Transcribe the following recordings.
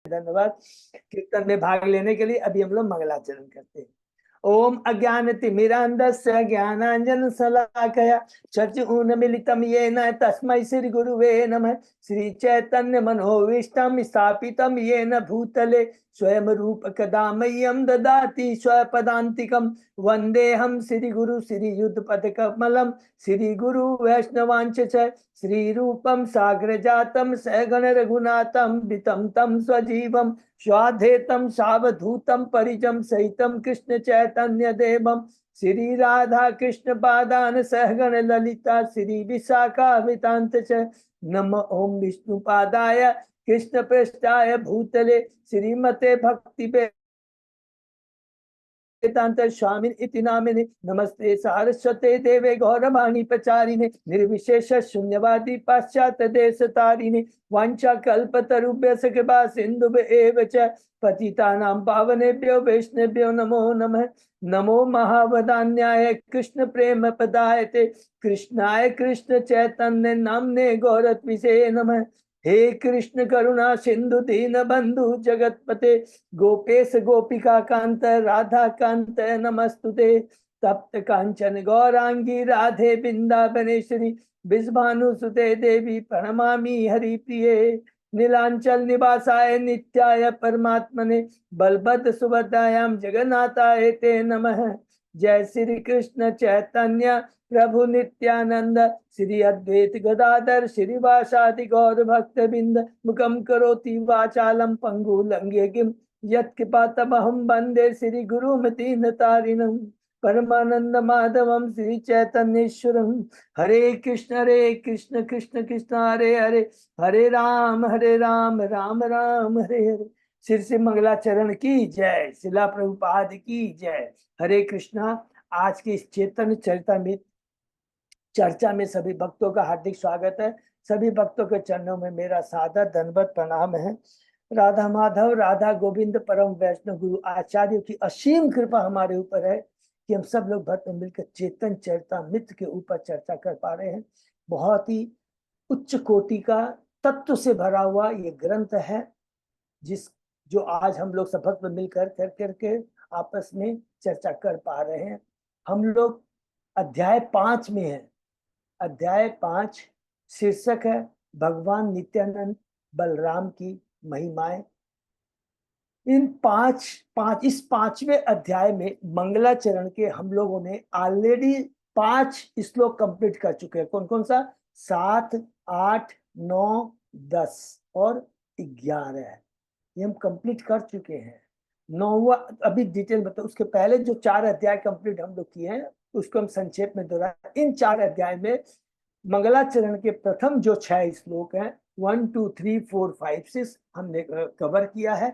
धन्यवाद कीर्तन में भाग लेने के लिए। अभी हम लोग मंगलाचरण करते हैं। ओम अज्ञानतिमिरान्धस्य ज्ञानांजन शलाकया चक्षुरुन्मीलितं येन तस्मै श्री गुरुवे नमः। श्री चैतन्य मनोभीष्टं स्थापितं येन भूतले स्वयं रूप कदा मह्यं ददाति स्वपदान्तिकं। वन्देऽहं श्री गुरु श्री युगपदकमलं श्री गुरु वैष्णवांच श्री रूपं साग्रजातं सगण रघुनाथं वितं तं स्वजीवं स्वाधेतं सावधूतं परिजं सहितं कृष्ण चैतन्य देवं श्री राधा कृष्ण पादान सहगण ललिता श्री विशाखावितांत च। नम ओम विष्णु पादाय कृष्ण पृष्ठाय भूतले श्रीमते भक्ति वेदांत स्वामी इति नामिने। नमस्ते सारस्वते देवे गौरवाणी प्रचारिणे निर्विशेष शून्यवादी पाश्चात्य देश तारिणे वांछा कल्पतरुभ्यश्च कृपा सिन्धुभ्येव च पतितानां पावनेभ्यो वैष्णवेभ्यो नमो नमः। नमो महावदान्याय कृष्ण प्रेम पदायते कृष्णाय कृष्ण चैतन्य नाम्ने गौरत्विषे नमः। हे कृष्ण करुणा सिंधु दीन बंधु जगतपते गोपेश गोपिका कांत राधा कांत नमस्तुते। तप्त कांचन गौरांगी राधे वृंदावनेश्वरी विषभानुसुते देवी प्रणमामि हरिप्रिये। नीलांचल निवासाय नित्याय परमात्मने बलभद्र सुभद्रायां जगन्नाथाय ते नमः। जय श्री कृष्ण चैतन्य प्रभु नित्यानंद श्री अद्वैत गदाधर श्रीवासादि गौर भक्त बिंद मुखम करोति वाचालम पंगु लंघ्यगिम यत्कृपातमहं वंदे श्री गुरुमतीन तारिणम परमानंद माधवम श्री चैतन्येश्वरम। हरे कृष्ण कृष्ण कृष्ण हरे हरे हरे राम राम राम हरे हरे। श्री श्री मंगलाचरण की जय। शिला प्रभुपाद की जय। हरे कृष्णा। आज की इस चेतन चरितामृत चर्चा में सभी भक्तों का हार्दिक स्वागत है। सभी भक्तों के चरणों में मेरा सादर दंडवत प्रणाम है। राधा माधव राधा गोविंद परम वैष्णव गुरु आचार्यों की असीम कृपा हमारे ऊपर है कि हम सब लोग भक्त मिलकर चेतन चरितामृत के ऊपर चर्चा कर पा रहे हैं। बहुत ही उच्च कोटि का तत्व से भरा हुआ ये ग्रंथ है जो आज हम लोग सब भक्त मिलकर कर करके आपस में चर्चा कर पा रहे हैं। हम लोग अध्याय 5 में है। अध्याय 5 शीर्षक है भगवान नित्यानंद बलराम की महिमाएं। इस 5वें अध्याय में मंगलाचरण के हम लोगों ने ऑलरेडी 5 श्लोक कंप्लीट कर चुके हैं। कौन कौन सा? 7, 8, 9, 10 और 11 ये हम कंप्लीट कर चुके हैं। 9वां अभी डिटेल बताओ। उसके पहले जो 4 अध्याय कंप्लीट हम लोग किए हैं उसको हम संक्षेप में दोहराए। इन 4 अध्याय में मंगलाचरण के प्रथम जो 6 श्लोक हैं 1, 2, 3, 4, 5, 6 हमने कवर किया है।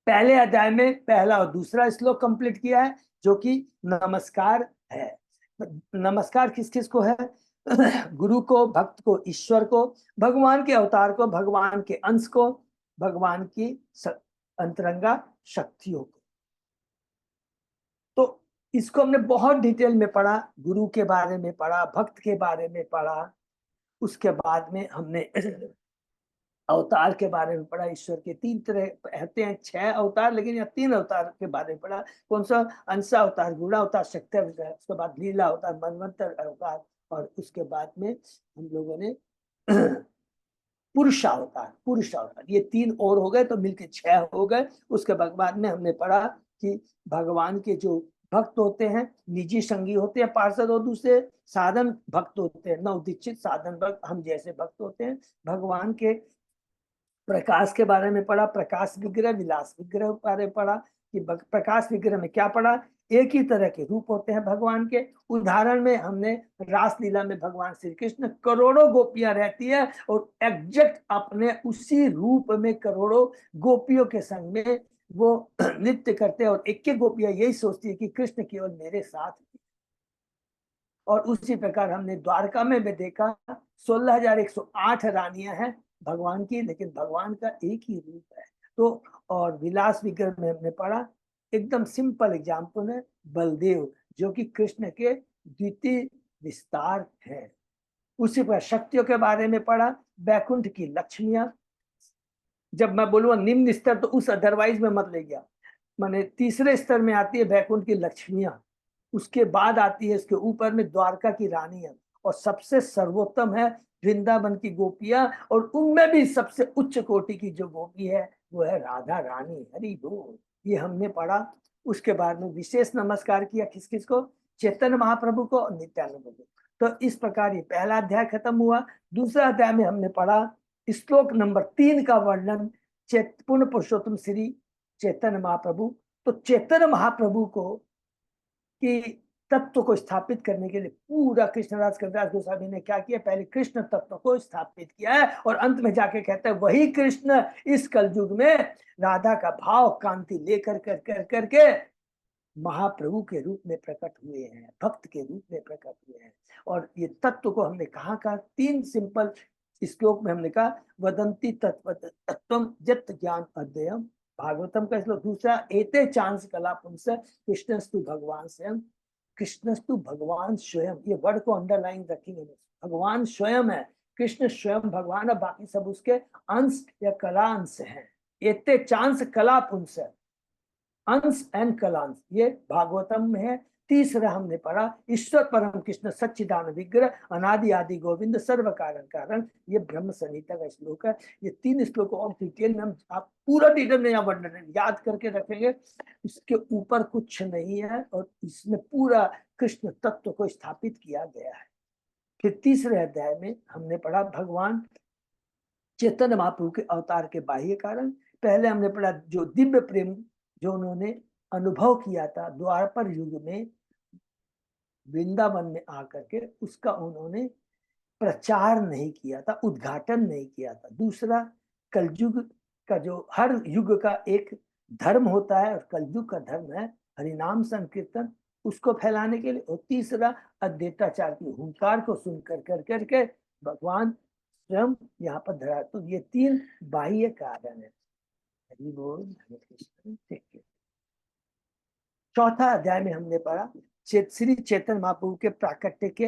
पहले अध्याय में पहला और दूसरा श्लोक कंप्लीट किया है जो कि नमस्कार है। नमस्कार किस किस को है? गुरु को, भक्त को, ईश्वर को, भगवान के अवतार को, भगवान के अंश को, भगवान की अंतरंगा शक्तियों को। तो इसको हमने बहुत डिटेल में पढ़ा। गुरु के बारे में पढ़ा, भक्त के बारे में पढ़ा। उसके बाद में हमने अवतार के बारे में पढ़ा। ईश्वर के 3 तरह कहते हैं, 6 अवतार, लेकिन यहाँ 3 अवतार के बारे में पढ़ा। कौन सा? अंश अवतार, गुण अवतार, शक्ति अवतार, उसके बाद लीला अवतार, मनवंतर अवतार, और उसके बाद में हम लोगों ने पुरुष अवतार। ये 3 और हो गए तो मिलके 6 हो गए। उसके बाद में हमने पढ़ा कि भगवान के जो भक्त होते हैं निजी संगी होते हैं पार्षद, और दूसरे साधन भक्त होते हैं, नवदीक्षित साधन भक्त, हम जैसे भक्त होते हैं। भगवान के प्रकाश के बारे में पढ़ा, प्रकाश विग्रह, विलास विग्रह के बारे में पढ़ा कि प्रकाश विग्रह में क्या पढ़ा? एक ही तरह के रूप होते हैं भगवान के। उदाहरण में हमने रासलीला में भगवान श्री कृष्ण करोड़ों गोपियां रहती है और एग्जैक्ट अपने उसी रूप में करोड़ों गोपियों के संग में वो नृत्य करते हैं, और एक गोपियां यही सोचती है कि कृष्ण केवल मेरे साथ। और उसी प्रकार हमने द्वारका में भी देखा 16,108 रानियां हैं भगवान की, लेकिन भगवान का एक ही रूप है। तो और विलास विग्रह में हमने पढ़ा, एकदम सिंपल एग्जाम्पल है बलदेव, जो कि कृष्ण के द्वितीय विस्तार है। उसी पर शक्तियों के बारे में पढ़ा, बैकुंठ की लक्ष्मियां, जब मैं बोलूँगा निम्न स्तर तो उस अदरवाइज में मत ले गया। माने तीसरे स्तर में आती है वैकुंठ की लक्ष्मियां, उसके बाद आती है इसके ऊपर में द्वारका की रानियां, और सबसे सर्वोत्तम है वृंदावन की गोपियां, और उनमें भी सबसे उच्च कोटि की जो गोपी है वो है राधा रानी। हरि बोल। ये हमने पढ़ा। उसके बाद में विशेष नमस्कार किया किस किस को? चैतन्य महाप्रभु को और नित्यानंद को। तो इस प्रकार ये पहला अध्याय खत्म हुआ। दूसरा अध्याय में हमने पढ़ा श्लोक नंबर 3 का वर्णन, पूर्ण पुरुषोत्तम श्री चैतन्य महाप्रभु। तो चैतन्य महाप्रभु को कि तत्व को स्थापित करने के लिए पूरा कृष्णदास कविराज गोस्वामी ने क्या किया? पहले कृष्ण तत्व को स्थापित किया है, और अंत में जाके कहता है वही कृष्ण इस कलयुग में राधा का भाव कांति लेकर कर करके महाप्रभु के रूप में प्रकट हुए हैं, भक्त के रूप में प्रकट हुए हैं। और ये तत्व को हमने कहा 3 सिंपल श्लोक में हमने कहा, वदंती तत्व तत्वम जत ज्ञान अध्ययम, भागवतम का श्लोक दूसरा, एते चांस कला पुंस कृष्णस्तु भगवान स्वयं। कृष्णस्तु भगवान स्वयं, ये वर्ड को अंडरलाइन रखेंगे। भगवान स्वयं है, कृष्ण स्वयं भगवान है, बाकी सब उसके अंश या कला अंश है। एते चांस कला पुंस, अंश एंड कलांश, ये भागवतम में है। तीसरा हमने पढ़ा ईश्वर परम कृष्ण सच्चिदानंद विग्रह अनादि आदि गोविंद सर्व कारण कारण, ये ब्रह्म संहिता का श्लोक है। ये 3 श्लोक और डिटेल में हम आप पूरा डिटेल में यहाँ वर्णन याद करके रखेंगे। इसके ऊपर कुछ नहीं है, और इसमें पूरा कृष्ण तत्व को स्थापित किया गया है। फिर तीसरे अध्याय में हमने पढ़ा भगवान चैतन्य महाप्रभु के अवतार के बाह्य कारण। पहले हमने पढ़ा जो दिव्य प्रेम जो उन्होंने अनुभव किया था द्वापर युग में वृंदावन में आकर के, उसका उन्होंने प्रचार नहीं किया था, उद्घाटन नहीं किया था। दूसरा, कलयुग का जो हर युग का एक धर्म होता है, और कलयुग का धर्म है हरिनाम संकीर्तन, उसको फैलाने के लिए। और तीसरा, अद्वैताचार की हुंकार को सुनकर कर करके भगवान स्वयं यहाँ पर धरा। तो ये 3 बाह्य कारण है। हरि बोल, हरे कृष्ण। चौथा अध्याय में हमने पढ़ा श्री चैतन्य महाप्रभु के प्राकट्य के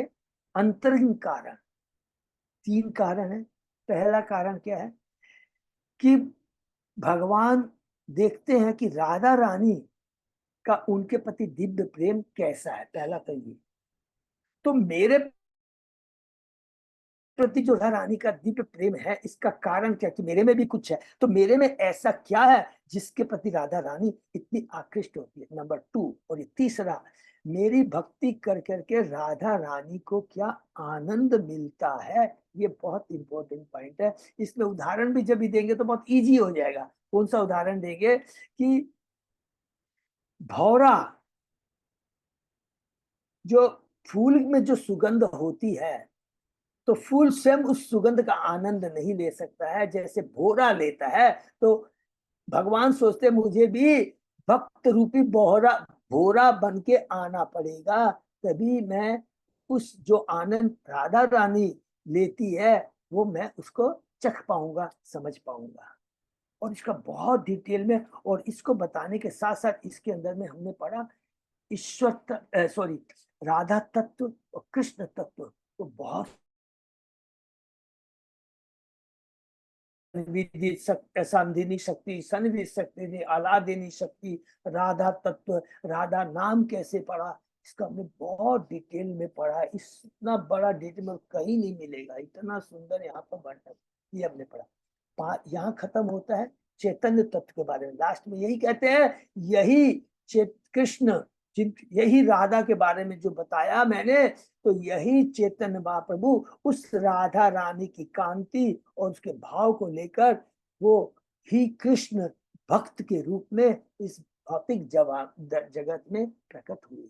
अंतरंग कारण। 3 कारण है। पहला कारण क्या है कि भगवान देखते हैं कि राधा रानी का उनके प्रति दिव्य प्रेम कैसा है। पहला तो ये, तो मेरे प्रति जो राधा रानी का दिव्य प्रेम है, इसका कारण क्या? कि मेरे में भी कुछ है, तो मेरे में ऐसा क्या है जिसके प्रति राधा रानी इतनी आकृष्ट होती है। नंबर 2। और ये तीसरा, मेरी भक्ति कर करके राधा रानी को क्या आनंद मिलता है। ये बहुत इंपॉर्टेंट पॉइंट है। इसमें उदाहरण भी जब भी देंगे तो बहुत इजी हो जाएगा। कौन सा उदाहरण देंगे? कि भौरा, जो फूल में जो सुगंध होती है, तो फूल स्वयं उस सुगंध का आनंद नहीं ले सकता है, जैसे भौरा लेता है। तो भगवान सोचते मुझे भी भक्त रूपी बोहरा भौरा बन के आना पड़ेगा, तभी मैं उस जो आनंद राधा रानी लेती है वो मैं उसको चख पाऊंगा, समझ पाऊंगा। और इसका बहुत डिटेल में, और इसको बताने के साथ साथ इसके अंदर में हमने पढ़ा ईश्वर सॉरी राधा तत्व और कृष्ण तत्व तो बहुत सांधिनी शक्ति, सन्निधि शक्ति, आलादिनी शक्ति, राधा तत्व, राधा नाम कैसे पढ़ा, इसका हमने बहुत डिटेल में पढ़ा। इतना बड़ा डिटेल में कहीं नहीं मिलेगा, इतना सुंदर यहाँ पर वर्णन ये हमने पढ़ा। यहाँ खत्म होता है चैतन्य तत्व के बारे में। लास्ट में यही कहते हैं, यही कृष्ण यही राधा के बारे में जो बताया मैंने, तो यही चैतन्य महाप्रभु उस राधा रानी की कांति और उसके भाव को लेकर वो ही कृष्ण भक्त के रूप में इस भौतिक जगत में प्रकट हुए।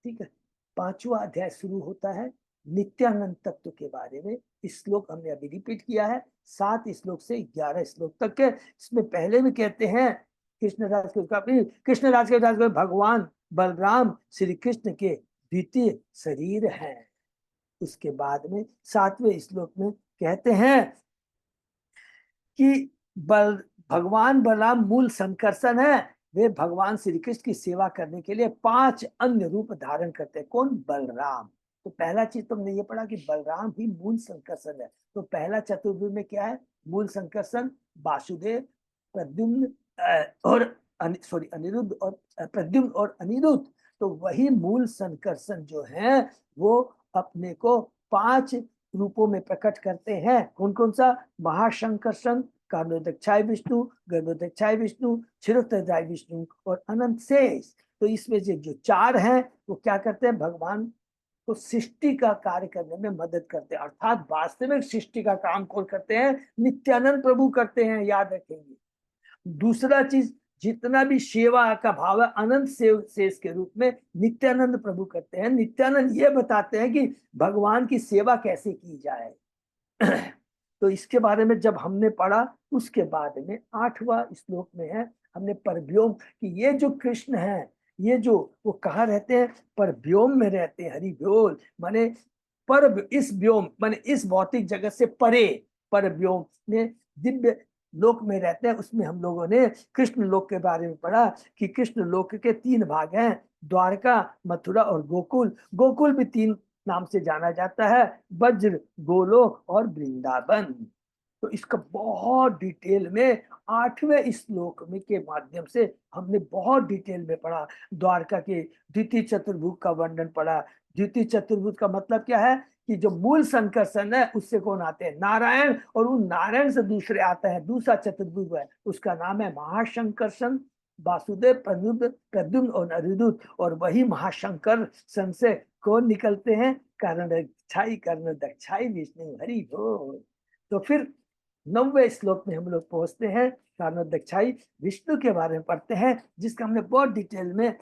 ठीक है। 5वां अध्याय शुरू होता है नित्यानंद तत्व के बारे में। इस श्लोक हमने अभी रिपीट किया है, 7 श्लोक से 11 श्लोक तक के। इसमें पहले में कहते हैं कृष्णराज के भगवान बलराम श्री कृष्ण के द्वितीय शरीर हैं। उसके बाद में 7वें श्लोक में कहते हैं कि भगवान बलराम मूल संकर्षण है, वे भगवान श्री कृष्ण की सेवा करने के लिए 5 अन्य रूप धारण करते हैं। कौन? बलराम। तो पहला चीज तुमने ये पढ़ा कि बलराम ही मूल संकर्षण है। तो पहला चतुर्भुज में क्या है? मूल संकर्षण, वासुदेव, प्रद्युम्न और अनिरुद्ध और प्रद्युम्न और अनिरुद्ध। तो वही मूल संकर्षण जो है वो अपने को 5 रूपों में प्रकट करते हैं। कौन कौन सा? महाशंकर्षण, कारणोदकछाय विष्णु, गर्भोदकछाय विष्णु, क्षीरोदकछाय विष्णु और अनंत शेष। तो इसमें जो 4 हैं वो क्या करते हैं? भगवान को सृष्टि का कार्य करने में मदद करते हैं, अर्थात वास्तविक सृष्टि का काम कौन करते हैं? नित्यानंद प्रभु करते हैं, याद रखेंगे। दूसरा चीज, जितना भी सेवा का भाव है अनंत शेष के रूप में नित्यानंद प्रभु करते हैं। नित्यानंद ये बताते हैं कि भगवान की सेवा कैसे की जाए। तो इसके बारे में जब हमने पढ़ा, उसके बाद में 8वां श्लोक में है हमने परव्योम कि ये जो कृष्ण है, ये जो वो कहाँ रहते हैं? परव्योम में रहते हैं। हरि व्योल माने पर, इस व्योम माने इस भौतिक जगत से परे, परव्योम में दिव्य लोक में रहते हैं। उसमें हम लोगों ने कृष्ण लोक के बारे में पढ़ा कि कृष्ण लोक के 3 भाग हैं, द्वारका, मथुरा और गोकुल। गोकुल भी 3 नाम से जाना जाता है, वज्र, गोलोक और वृंदावन। तो इसका बहुत डिटेल में 8वें श्लोक में के माध्यम से हमने बहुत डिटेल में पढ़ा। द्वारका के द्वितीय चतुर्भुज का वर्णन पढ़ा। द्वितीय चतुर्भुज का मतलब क्या है? कि जो मूल संकर्षण है उससे कौन आते हैं? नारायण, और उन नारायण से दूसरे आते हैं, दूसरा चतुर्भुज है, उसका नाम है महाशंकर्षण। वासुदेव, प्रद्युम्न और अनिरुद्ध, और वही महाशंकर सन से कौन निकलते हैं? कारणोदकछाय विष्णु, हरि बोल। तो फिर 9वें श्लोक में हम लोग पहुंचते हैं, कारणोदकछाय विष्णु के बारे में पढ़ते हैं, जिसका हमने बहुत डिटेल में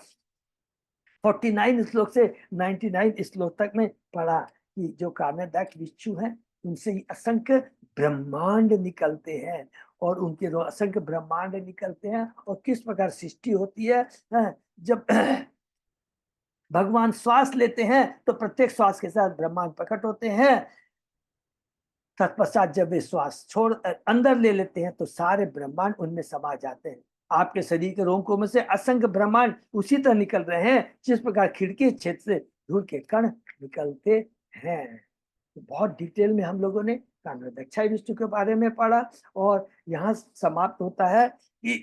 49 श्लोक से 99 श्लोक तक में पढ़ा कि जो कारणोदक विष्णु हैं उनसे ही असंख्य ब्रह्मांड निकलते हैं, और उनके जो असंख्य ब्रह्मांड निकलते हैं और किस प्रकार सृष्टि होती है। जब भगवान श्वास लेते हैं तो प्रत्येक श्वास के साथ ब्रह्मांड प्रकट होते हैं। तत्पश्चात जब वे श्वास छोड़ अंदर ले लेते हैं तो सारे ब्रह्मांड उनमें समा जाते हैं। आपके शरीर के रोमकों में से असंख्य ब्रह्मांड उसी तरह निकल रहे हैं जिस प्रकार खिड़की छेद से धूल के कण निकलते हैं। तो बहुत डिटेल में हम लोगों ने कारणोदकछाय विष्णु के बारे में पढ़ा, और यहाँ समाप्त होता है कि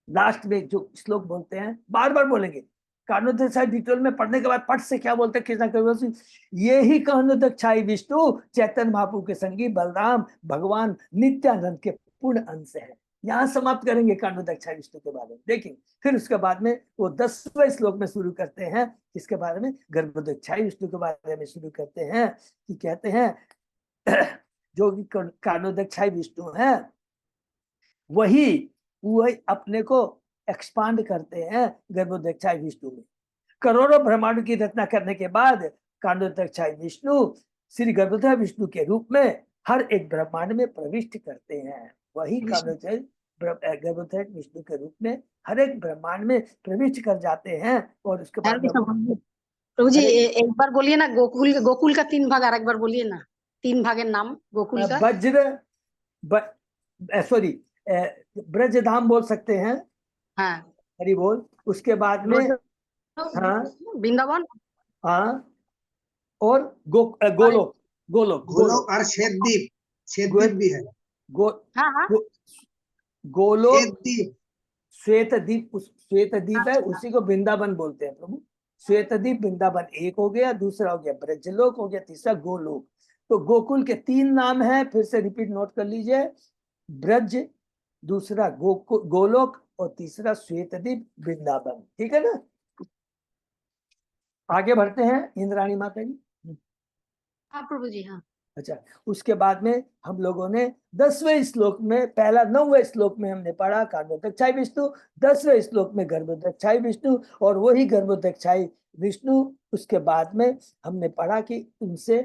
लास्ट में जो श्लोक बोलते हैं, बार बार बोलेंगे। कारणोदकछाय डिटेल में पढ़ने के बाद पट से क्या बोलते हैं कृष्णा कविवर, ये ही कारणोदकछाय विष्णु चैतन्य महाप्रभु के संगी बलराम भगवान नित्यानंद के पूर्ण अंश है। यहाँ समाप्त करेंगे कारणोदकछाय विष्णु के बारे में। देखिए फिर उसके बाद में वो 10वें श्लोक में शुरू करते हैं, इसके बारे में गर्भोदकछाय विष्णु के बारे में शुरू करते हैं कि कहते हैं जो कारणोदकछाय विष्णु है वही अपने को एक्सपांड करते हैं गर्भोदकछाय विष्णु में। करोड़ों ब्रह्मांड की रचना करने के बाद कारणोदकछाय विष्णु श्री गर्भोदक विष्णु के रूप में हर एक ब्रह्मांड में प्रविष्ट करते हैं। वही कारणोदक गर्भोदक विष्णु के रूप में हर एक ब्रह्मांड में प्रविष्ट कर जाते हैं। और उसके बाद प्रभु जी एक बार बोलिए ना, गोकुल का 3 भाग और एक बार बोलिए ना, 3 भाग नाम गोकुल का। वज्र, सॉरी ब्रजधाम बोल सकते हैं। हाँ, हरि बोल। उसके बाद में हाँ वृंदावन, हाँ, और गोलोक, गोलोक गोलोक और श्वेतद्वीप भी है। हाँ हाँ, गोलोक, श्वेतद्वीप, श्वेतद्वीप है, उसी को वृंदावन बोलते हैं प्रभु। श्वेतद्वीप वृंदावन एक हो गया, दूसरा हो गया ब्रजलोक हो गया, तीसरा गोलोक। तो गोकुल के 3 नाम हैं, फिर से रिपीट नोट कर लीजिए। ब्रज, दूसरा गोलोक, और तीसरा श्वेतद्वीप वृंदावन। ठीक है ना? आगे बढ़ते हैं इंद्राणी माता जी। हाँ प्रभु जी, हाँ। अच्छा, उसके बाद में हम लोगों ने 10वें श्लोक में, पहला 9वें श्लोक में हमने पढ़ा कारणोदकछाय विष्णु, 10वें श्लोक में गर्भोदकछाय विष्णु, और वही गर्भोदकछाय विष्णु उसके बाद में हमने पढ़ा कि उनसे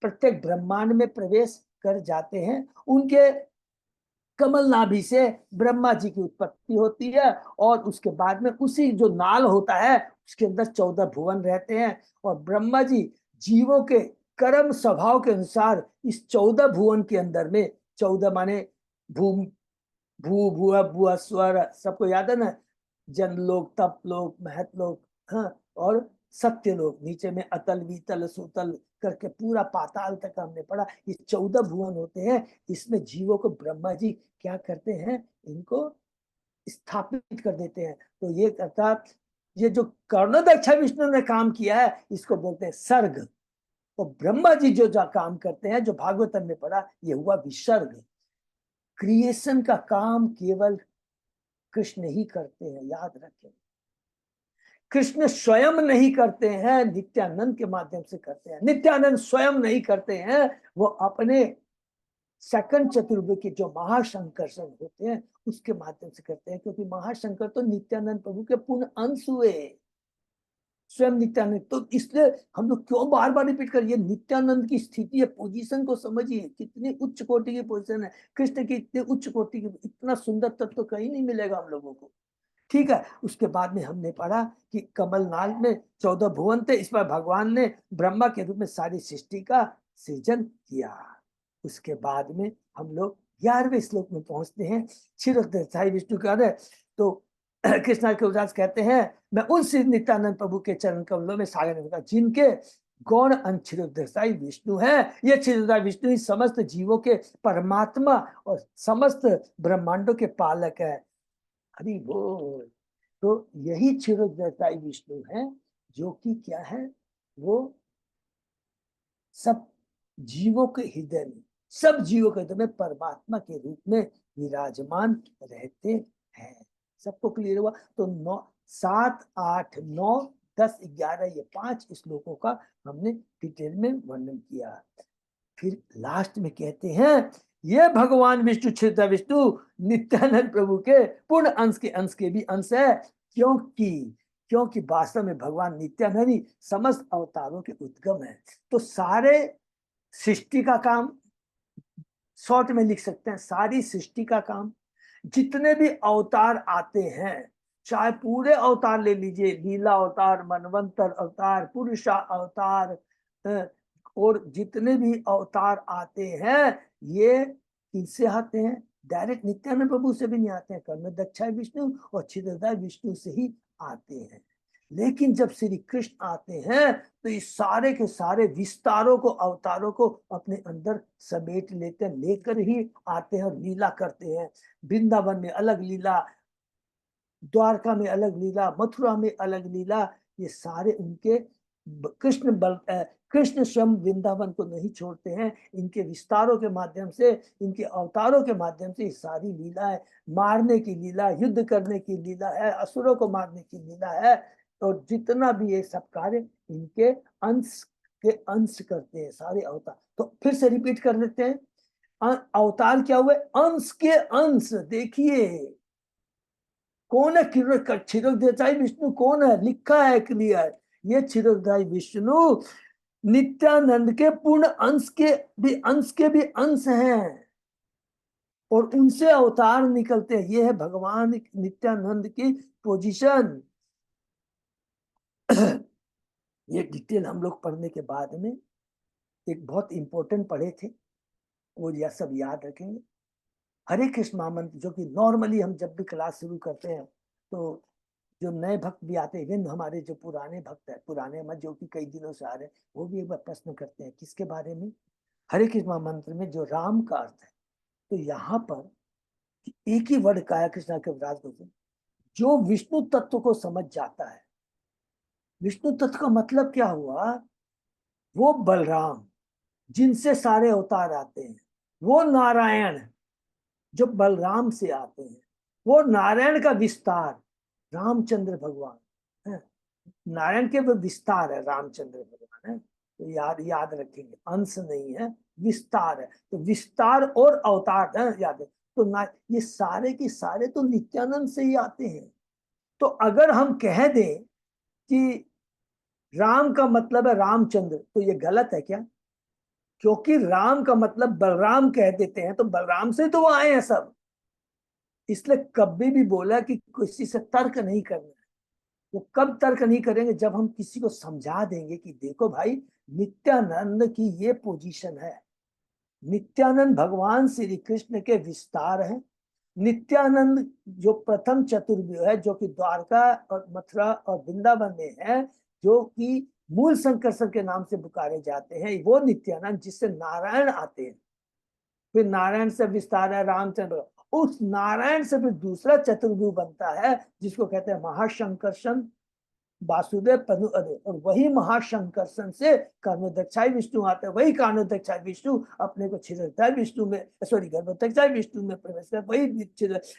प्रत्येक ब्रह्मांड में प्रवेश कर जाते हैं। उनके कमल नाभि से ब्रह्मा जी की उत्पत्ति होती है, और उसके बाद में उसी जो नाल होता है उसके अंदर 14 भुवन रहते हैं, और ब्रह्मा जी जीवों के कर्म स्वभाव के अनुसार इस 14 भुवन के अंदर में, 14 माने भू भुआ भुआ स्वर, सबको याद है ना? जनलोक, तपलोक, महतलोक, हाँ, और सत्यलोक। नीचे में अतल, वितल, सुतल, करके पूरा पाताल तक हमने पढ़ा। ये 14 भुवन होते हैं, इसमें जीवों को ब्रह्मा जी क्या करते हैं, इनको स्थापित कर देते हैं। तो ये अर्थात ये जो कर्णोदक्ष विष्णु ने काम किया है, इसको बोलते हैं सर्ग। तो ब्रह्मा जी जो काम करते हैं, जो भागवतम में पढ़ा, ये हुआ विसर्ग। क्रिएशन का काम केवल कृष्ण ही करते हैं, याद रखें। कृष्ण स्वयं नहीं करते हैं, नित्यानंद के माध्यम से करते हैं। नित्यानंद स्वयं नहीं करते हैं, वो अपने सेकंड चतुर्भुज के जो महाशंकर्षण होते हैं उसके माध्यम से करते हैं, क्योंकि महाशंकर तो नित्यानंद प्रभु के पूर्ण अंश हुए, स्वयं नित्यानंद। तो इसलिए हम लोग क्यों बार बार रिपीट कर, ये नित्यानंद की स्थिति है, पोजीशन को समझिए, कितनी उच्च कोटि की पोजीशन है कृष्ण की, इतनी उच्च कोटि की, इतना सुंदर तत्व तो कहीं नहीं मिलेगा हम लोगों को। ठीक है, उसके बाद में हमने पढ़ा कि कमलनाल में 14 भुवन थे, इस पर भगवान ने ब्रह्मा के रूप में सारी सृष्टि का सृजन किया। उसके बाद में हम लोग 11वें श्लोक में पहुंचते हैं। क्षीरोदधाई विष्णु का है, तो कृष्णा के उदास कहते हैं, मैं उन श्री नित्यानंद प्रभु के चरण कमलों में सागर होगा, जिनके गौण अंश क्षीरोदधाई विष्णु है। ये क्षीरोदधाई विष्णु ही समस्त जीवों के परमात्मा और समस्त ब्रह्मांडों के पालक है। हरि बोल। तो यही क्षीरोदधाई विष्णु है, जो कि क्या है, वो सब जीवों के हृदय में, सब जीवों के हृदय में परमात्मा के रूप में विराजमान रहते हैं। सबको क्लियर हुआ? तो 9, 7, 8, 9, 10, 11 ये 5 श्लोकों का हमने डिटेल में वर्णन किया। फिर लास्ट में कहते हैं, ये भगवान विष्णु क्षीरोदधाई विष्णु नित्यानंद प्रभु के पूर्ण अंश के भी अंश है, क्योंकि वास्तव में भगवान नित्यानंद ही समस्त अवतारों के उद्गम है। तो सारे सृष्टि का काम शॉर्ट में लिख सकते हैं, सारी सृष्टि का काम, जितने भी अवतार आते हैं, चाहे पूरे अवतार ले लीजिए, लीला अवतार, मनवंतर अवतार, पुरुषा अवतार, और जितने भी अवतार आते हैं, ये किनसे आते हैं? डायरेक्ट नित्यानंद प्रभु से भी नहीं आते हैं, कर्णोदक्ष विष्णु और क्षीरोदधाई विष्णु से ही आते हैं। लेकिन जब श्री कृष्ण आते हैं, तो इस सारे के सारे विस्तारों को, अवतारों को अपने अंदर समेट लेते हैं, लेकर ही आते हैं और लीला करते हैं। वृंदावन में अलग लीला, द्वारका में अलग लीला, मथुरा में अलग लीला, ये सारे उनके कृष्ण स्वयं वृंदावन को नहीं छोड़ते हैं, इनके विस्तारों के माध्यम से, इनके अवतारों के माध्यम से सारी लीला है। मारने की लीला, युद्ध करने की लीला है, असुरों को मारने की लीला है, और जितना भी ये सब कार्य इनके अंश करते हैं सारे अवतार। तो फिर से रिपीट कर देते हैं, अवतार क्या हुए? अंश के अंश। देखिए कौन है क्षीरोदधाई विष्णु? कौन है? लिखा है क्लियर, ये क्षीरोदधाई विष्णु नित्यानंद के पूर्ण अंश के भी अंश हैं, और उनसे अवतार निकलते हैं। ये है भगवान नित्यानंद की पोजीशन। ये डिटेल हम लोग पढ़ने के बाद में एक बहुत इंपॉर्टेंट पढ़े थे, वो यह सब याद रखेंगे। हरे कृष्ण महामंत्र, जो कि नॉर्मली हम जब भी क्लास शुरू करते हैं, तो जो नए भक्त भी आते हैं, इवन हमारे जो पुराने भक्त है, पुराने मत जो कि कई दिनों से आ रहे हैं, वो भी एक बार प्रश्न करते हैं किसके बारे में? हरे कृष्ण महामंत्र में जो राम का अर्थ है, तो यहाँ पर एक ही वर्ड का है कृष्णा के विराज को, जो विष्णु तत्व को समझ जाता है। विष्णु तत्व का मतलब क्या हुआ? वो बलराम, जिनसे सारे अवतार आते हैं, वो नारायण जो बलराम से आते हैं, वो नारायण का विस्तार रामचंद्र भगवान है। नारायण के वो विस्तार है, रामचंद्र भगवान है। तो याद रखेंगे, अंश नहीं है, विस्तार है। तो विस्तार और अवतार है, याद है। तो ये सारे के सारे तो नित्यानंद से ही आते हैं। तो अगर हम कह दें कि राम का मतलब है रामचंद्र, तो ये गलत है क्या? क्योंकि राम का मतलब बलराम कह देते हैं, तो बलराम से तो वो आए हैं सब। इसलिए कभी भी बोला कि किसी से तर्क नहीं करना है। वो कब तर्क नहीं करेंगे? जब हम किसी को समझा देंगे कि देखो भाई, नित्यानंद की ये पोजीशन है। नित्यानंद भगवान श्री कृष्ण के विस्तार है। नित्यानंद जो प्रथम चतुर्भुज है, जो कि द्वारका और मथुरा और वृंदावन में है, जो कि मूल संकर्षण के नाम से पुकारे जाते हैं, वो नित्यानंद जिससे नारायण आते हैं। फिर नारायण से विस्तार है रामचंद्र, उस नारायण से फिर दूसरा चतुर्भुज बनता है जिसको कहते हैं महाशंकर्षण वासुदेव पनु अदे, और वही महाशंकर्षण से कर्णोदक्षाय विष्णु आते हैं। वही कर्णोदक्षाय विष्णु अपने को छिदोदक्षाय विष्णु में, सॉरी गर्भोदक्षाय विष्णु में प्रवेश कर, वही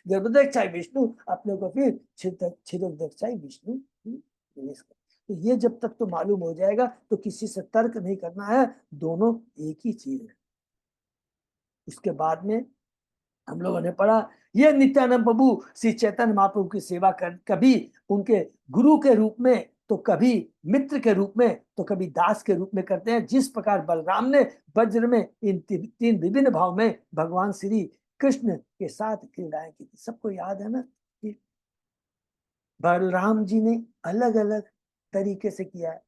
गर्भोदक्षाय विष्णु अपने को फिर छिदोदक्षाय विष्णु प्रवेश कर। तो ये जब तक तो मालूम हो जाएगा तो किसी से तर्क नहीं करना है, दोनों एक ही चीज है। उसके बाद में हम लोगों ने पढ़ा ये नित्यानंद प्रभु श्री चैतन्य महाप्रभु की सेवा कर, कभी उनके गुरु के रूप में, तो कभी मित्र के रूप में, तो कभी दास के रूप में करते हैं। जिस प्रकार बलराम ने वज्र में इन तीन विभिन्न भाव में भगवान श्री कृष्ण के साथ क्रीड़ाएं की थी, सबको याद है ना। बलराम जी ने अलग अलग तरीके से किया है,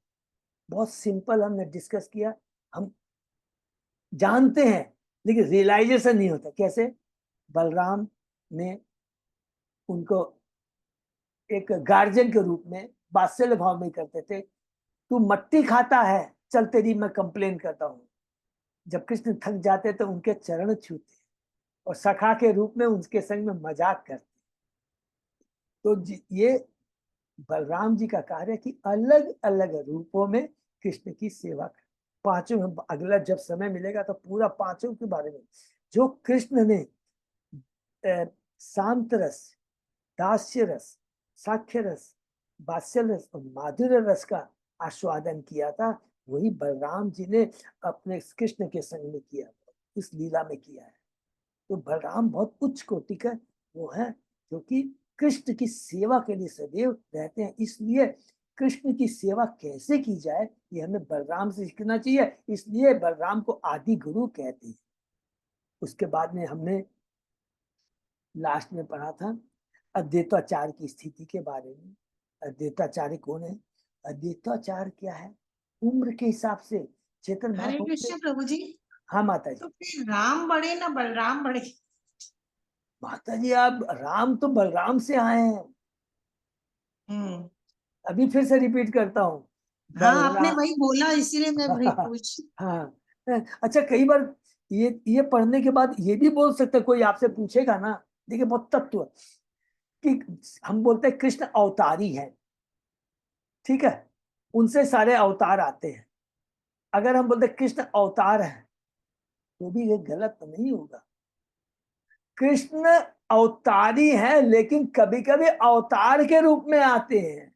बहुत सिंपल हमने डिस्कस किया, हम जानते हैं लेकिन रियलाइजेशन नहीं होता। कैसे? बलराम ने उनको एक गार्जियन के रूप में वात्सल्य भाव में करते थे, तू मट्टी खाता है, चल तेरी मैं कंप्लेन करता हूं। जब कृष्ण थक जाते तो उनके चरण छूते और सखा के रूप में उनके संग में मजाक करते। तो ये बलराम जी का कार्य है कि अलग अलग रूपों में कृष्ण की सेवा कर। पांचों में अगला जब समय मिलेगा तो पूरा पांचों के बारे में, जो कृष्ण ने शांत रस, दास्य रस, साख्य रस, वात्सल्य रस और माधुर्य रस का आस्वादन किया था, वही बलराम जी ने अपने कृष्ण के संग में किया, इस लीला में किया है। तो बलराम बहुत उच्च कोटि का वो है जो कि कृष्ण की सेवा के लिए सदैव रहते हैं। इसलिए कृष्ण की सेवा कैसे की जाए ये हमें बलराम से सीखना चाहिए, इसलिए बलराम को आदि गुरु कहते हैं। उसके बाद में हमने लास्ट में पढ़ा था अद्वैताचार्य की स्थिति के बारे में। अद्वैताचार्य कौन है? अद्वैताचार्य क्या है? उम्र के हिसाब से चेतन हरे महाप्रभु कृष्ण प्रभु जी। हाँ माता जी। तो फिर राम बड़े ना बलराम बड़े? माता जी आप राम तो बलराम से आए हैं। अभी फिर से रिपीट करता हूँ, हाँ आपने वही बोला इसीलिए मैं वही पूछ। हाँ अच्छा, कई बार ये पढ़ने के बाद ये भी बोल सकते, कोई आपसे पूछेगा ना, देखिए बहुत तत्व कि हम बोलते हैं कृष्ण अवतारी है, ठीक है, उनसे सारे अवतार आते हैं। अगर हम बोलते कृष्ण अवतार है तो भी ये गलत नहीं होगा। कृष्ण अवतारी है लेकिन कभी कभी अवतार के रूप में आते हैं।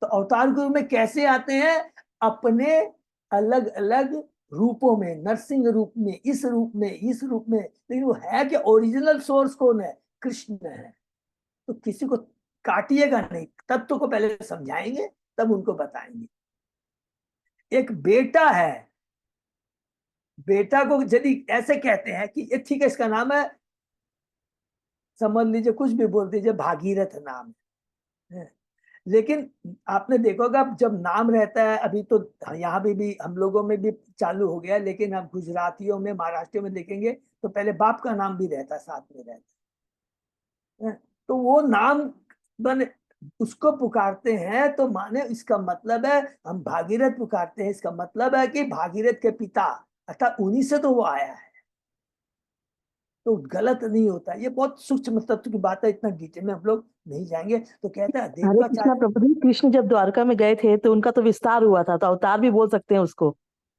तो अवतार के रूप में कैसे आते हैं? अपने अलग अलग रूपों में, नरसिंह रूप में, इस रूप में, इस रूप में। लेकिन वो है कि ओरिजिनल सोर्स कौन है? कृष्ण है। तो किसी को काटिएगा नहीं, तत्व को पहले समझाएंगे तब उनको बताएंगे। एक बेटा है, बेटा को यदि ऐसे कहते हैं कि ये ठीक है, इसका नाम है, समझ लीजिए कुछ भी बोल दीजिए, भागीरथ नाम है। लेकिन आपने देखोगा जब नाम रहता है, अभी तो यहाँ भी हम लोगों में भी चालू हो गया, लेकिन हम गुजरातियों में, महाराष्ट्रियों में देखेंगे तो पहले बाप का नाम भी रहता है, साथ में रहता है। तो वो नाम बने उसको पुकारते हैं तो माने इसका मतलब है हम भागीरथ पुकारते हैं, इसका मतलब है कि भागीरथ के पिता, अर्थात उन्हीं से तो वो आया है। तो गलत नहीं होता। ये बहुत सूक्ष्म तत्व की बात है, इतना डिटेल में हम लोग नहीं जाएंगे। तो कहता है हरे कृष्णा प्रभु जी, कृष्ण जब द्वारका में गए थे तो उनका तो विस्तार हुआ था, तो अवतार भी बोल सकते हैं उसको।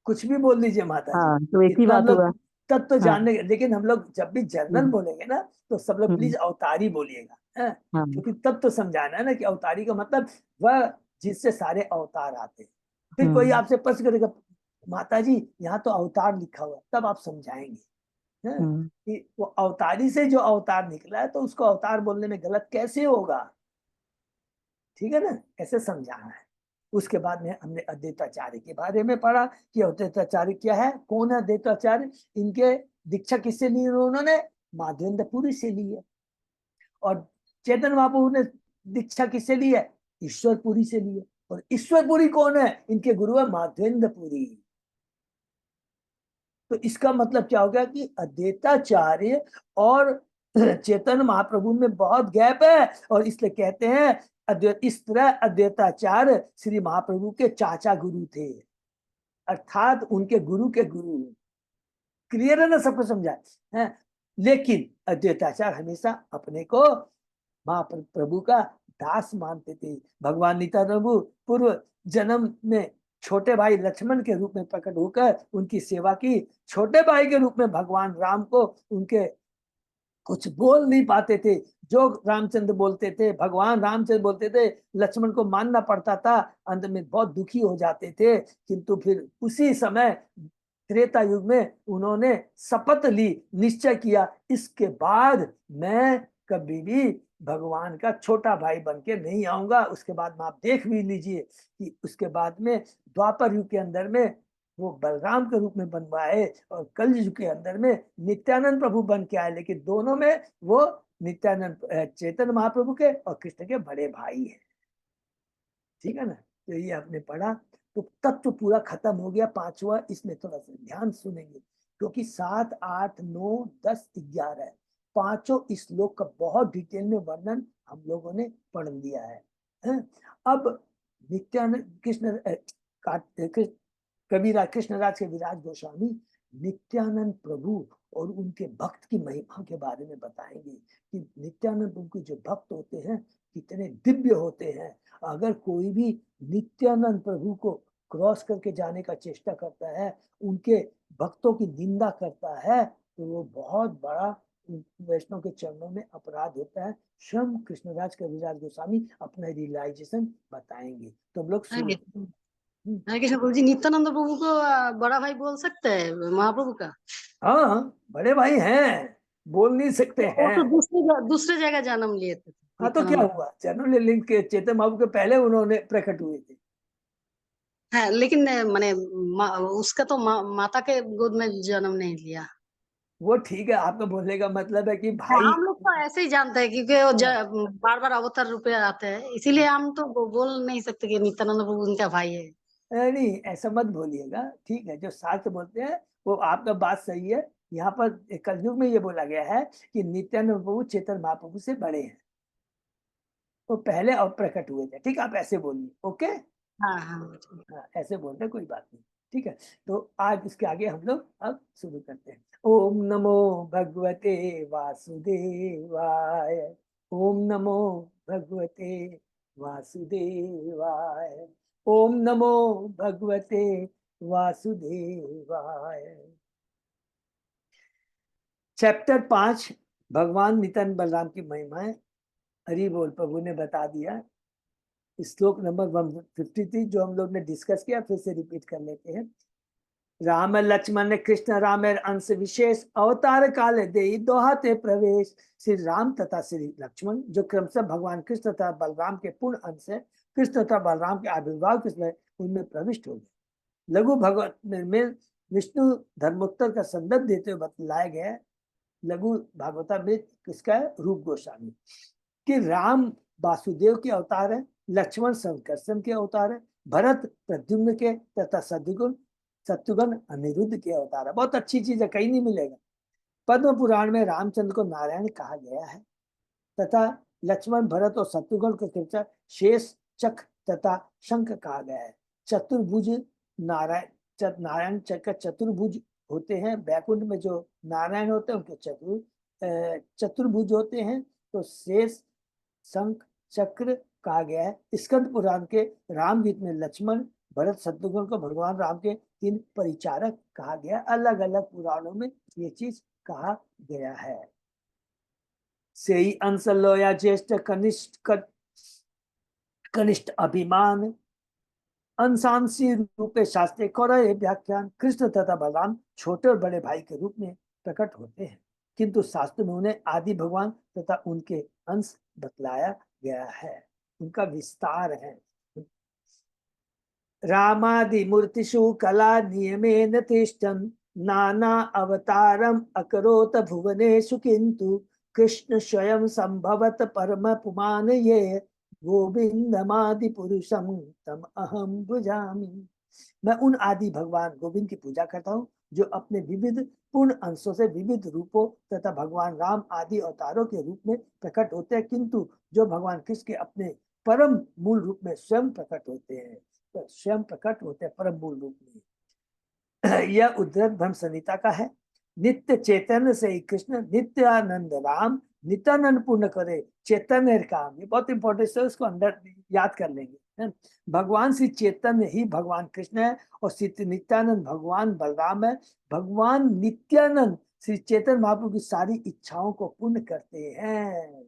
कुछ भी बोल दीजिए माता जी, हाँ, तो एक ही इतना हम बात लोग हुआ। तब तो हाँ। जानने, लेकिन हम लोग जब भी जनरल बोलेंगे ना तो सब लोग प्लीज अवतारी बोलिएगा, हाँ। क्योंकि तब तो समझाना है ना कि अवतारी का मतलब वह जिससे सारे अवतार आते हैं। फिर कोई आपसे प्रश्न करेगा माता जी यहाँ तो अवतार लिखा हुआ है, तब आप समझाएंगे कि वो अवतारी से जो अवतार निकला है तो उसको अवतार बोलने में गलत कैसे होगा, ठीक है ना, ऐसे समझाना है। उसके बाद में हमने अद्वैताचार्य के बारे में पढ़ा कि अद्वैताचार्य क्या है, कौन है अद्वैताचार्य। इनके दीक्षा किससे ली उन्होंने? माधवेंद्रपुरी से ली है। और चैतन्य महाप्रभु ने दीक्षा किससे ली है? ईश्वरपुरी से ली है। और ईश्वरपुरी कौन है? इनके गुरु है माधवेंद्रपुरी। तो इसका मतलब क्या हो गया कि अद्वैताचार्य और चैतन्य महाप्रभु में बहुत गैप है, और इसलिए कहते हैं इस तरह अद्वैताचार्य श्री महाप्रभु के चाचा गुरु थे, अर्थात उनके गुरु के गुरु। क्लियर है ना, सबको समझा है। लेकिन अद्वैताचार्य हमेशा अपने को महाप्रभु का दास मानते थे। भगवान नित्यानंद प्रभु पूर्व जन्म में छोटे भाई लक्ष्मण के रूप में प्रकट होकर उनकी सेवा की। छोटे भाई के रूप में भगवान राम को उनके कुछ बोल नहीं पाते थे, जो रामचंद्र बोलते थे, भगवान रामचंद्र बोलते थे, लक्ष्मण को मानना पड़ता था। अंत में बहुत दुखी हो जाते थे। किंतु फिर उसी समय त्रेता युग में उन्होंने शपथ ली, निश्चय किया, इसके बाद मैं कभी भी भगवान का छोटा भाई बन के नहीं आऊंगा। उसके बाद में आप देख भी लीजिए कि उसके बाद में द्वापर युग के अंदर में वो बलराम के रूप में बनवाए और कल युग के अंदर में नित्यानंद प्रभु बन के आए। लेकिन दोनों में वो नित्यानंद चैतन्य महाप्रभु के और कृष्ण के बड़े भाई है। ठीक है ना, तो ये आपने पढ़ा। तो तत्व पूरा खत्म हो गया पांचवा। इसमें थोड़ा सा ध्यान सुनेंगे क्योंकि 7, 8, 9, 10, 11 पांचों इस श्लोक का बहुत डिटेल में वर्णन हम लोगों ने पढ़ लिया है। अब नित्यानंद कबीरा कृष्णराज के विराज गोस्वामी नित्यानंद प्रभु और उनके भक्त की महिमा के बारे में बताएंगे कि नित्यानंद प्रभु के जो भक्त होते हैं कितने दिव्य होते हैं। अगर कोई भी नित्यानंद प्रभु को क्रॉस करके जाने का चेष्टा करता है, उनके भक्तों की निंदा करता है, तो वो बहुत बड़ा वैष्णव के चरणों में अपराध होता है। स्वयं कृष्णराज कविराज गोस्वामी अपना रियलाइजेशन बताएंगे। तो हम लोग हरे कृष्ण प्रभु जी, नित्यानंद प्रभु को बड़ा भाई बोल सकते हैं महाप्रभु का? हाँ, बड़े भाई हैं, बोल नहीं सकते वो हैं। तो दूसरे जगह जन्म लिए थे। हाँ, तो क्या हुआ, जन्म लिंग के चेतन महाप्रभु के पहले उन्होंने प्रकट हुए थे। हाँ, लेकिन मैंने उसका तो माता के गोद में जन्म नहीं लिया। वो ठीक है, आपका बोलने का मतलब है कि हाँ, भाई। हम लोग तो ऐसे ही जानते हैं क्योंकि वो बार बार अवतार रूप में आते हैं, इसीलिए हम तो बोल नहीं सकते कि नित्यानंद प्रभु उनका भाई है। नहीं, ऐसा मत बोलिएगा। ठीक है, जो शास्त्र बोलते हैं वो आपका बात सही है। यहाँ पर कलयुग में ये बोला गया है कि नित्यानंद प्रभु चेतन महाप्रभु से बड़े हैं, वो पहले और प्रकट हुए थे। ठीक है, आप ऐसे बोलिए। ओके, हाँ हाँ, हाँ, ऐसे बोलते कोई बात नहीं। ठीक है, तो आज इसके आगे हम लोग अब शुरू करते हैं। ओम नमो भगवते वासुदेवाय। ओम नमो भगवते वासुदेवाय। ओम नमो भगवते वासुदेवाय। चैप्टर 5 भगवान नित्यानंद बलराम की महिमाएं। हरि बोल, प्रभु ने बता दिया। श्लोक नंबर 153 जो हम लोग ने डिस्कस किया, फिर से रिपीट कर लेते हैं। राम लक्ष्मण कृष्ण रामेर अंश विशेष अवतार काल दे दोहाते प्रवेश। श्री राम तथा श्री लक्ष्मण जो क्रमशः भगवान कृष्ण तथा बलराम के पूर्ण अंश है, कृष्ण तथा बलराम के आविर्भाव के समय उनमें प्रविष्ट हो गए। लघु भगवत में विष्णु धर्मोत्तर का संदर्भ देते हुए बतलाया गया। लघु भागवता में किसका है? रूप गोस्वामी कि राम वासुदेव के अवतार है, लक्ष्मण संकर्षण के अवतार है, भरत प्रद्युम्न के तथा शत्रुघ्न अनिरुद्ध के अवतार है। बहुत अच्छी चीज है, कहीं नहीं मिलेगा। पद्म पुराण में रामचंद्र को नारायण कहा गया है तथा लक्ष्मण, भरत और शत्रुघ्न को कृपया शेष, चक्र तथा शंख कहा गया है। चतुर्भुज नारायण चक्र चतुर्भुज होते हैं। बैकुंठ में जो नारायण होते हैं उनके चतुर्भुज होते हैं। तो शेष, शंख, चक्र कहा गया है। स्कंद पुराण के राम गीत में लक्ष्मण, भरत, शत्रुघ्न को भगवान राम के 3 परिचारक कहा गया। अलग अलग पुराणों में ये चीज कहा गया है। सेई अंश लोया ज्येष्ठ कनिष्ठ अभिमान अंशांशी रूपे शास्त्रे कौरव व्याख्यान। कृष्ण तथा बलराम छोटे और बड़े भाई के रूप में प्रकट होते हैं, किंतु शास्त्र में उन्हें आदि भगवान तथा उनके अंश बतलाया गया है, उनका विस्तार है। रामादि मूर्तिषु कला नियमेन तिष्ठन् नाना अवतारम अकरोत भुवनेषु, किंतु कृष्ण स्वयं संभवत परम पुमान ये गोविंदमादि पुरुषम तम अहम भुजामि। मैं उन आदि भगवान गोविंद की पूजा करता हूँ जो अपने विविध पूर्ण अंशों से विविध रूपों तथा भगवान राम आदि अवतारों के रूप में प्रकट होते हैं, किंतु जो भगवान कृष्ण के अपने परम मूल रूप में स्वयं प्रकट होते हैं, तो स्वयं प्रकट होते हैं परम मूल रूप में। यह उद्धृत ब्रह्म संहिता का है। नित्य चैतन्य से ही कृष्ण नित्यानंद राम नित्यानंद पूर्ण करे चैतन्य काम, ये बहुत इंपॉर्टेंट है, उसको अंदर याद कर लेंगे, है? भगवान श्री चैतन्य ही भगवान कृष्ण है और श्री नित्यानंद भगवान बलराम है। भगवान नित्यानंद श्री चैतन्य महाप्रभु की सारी इच्छाओं को पूर्ण करते हैं।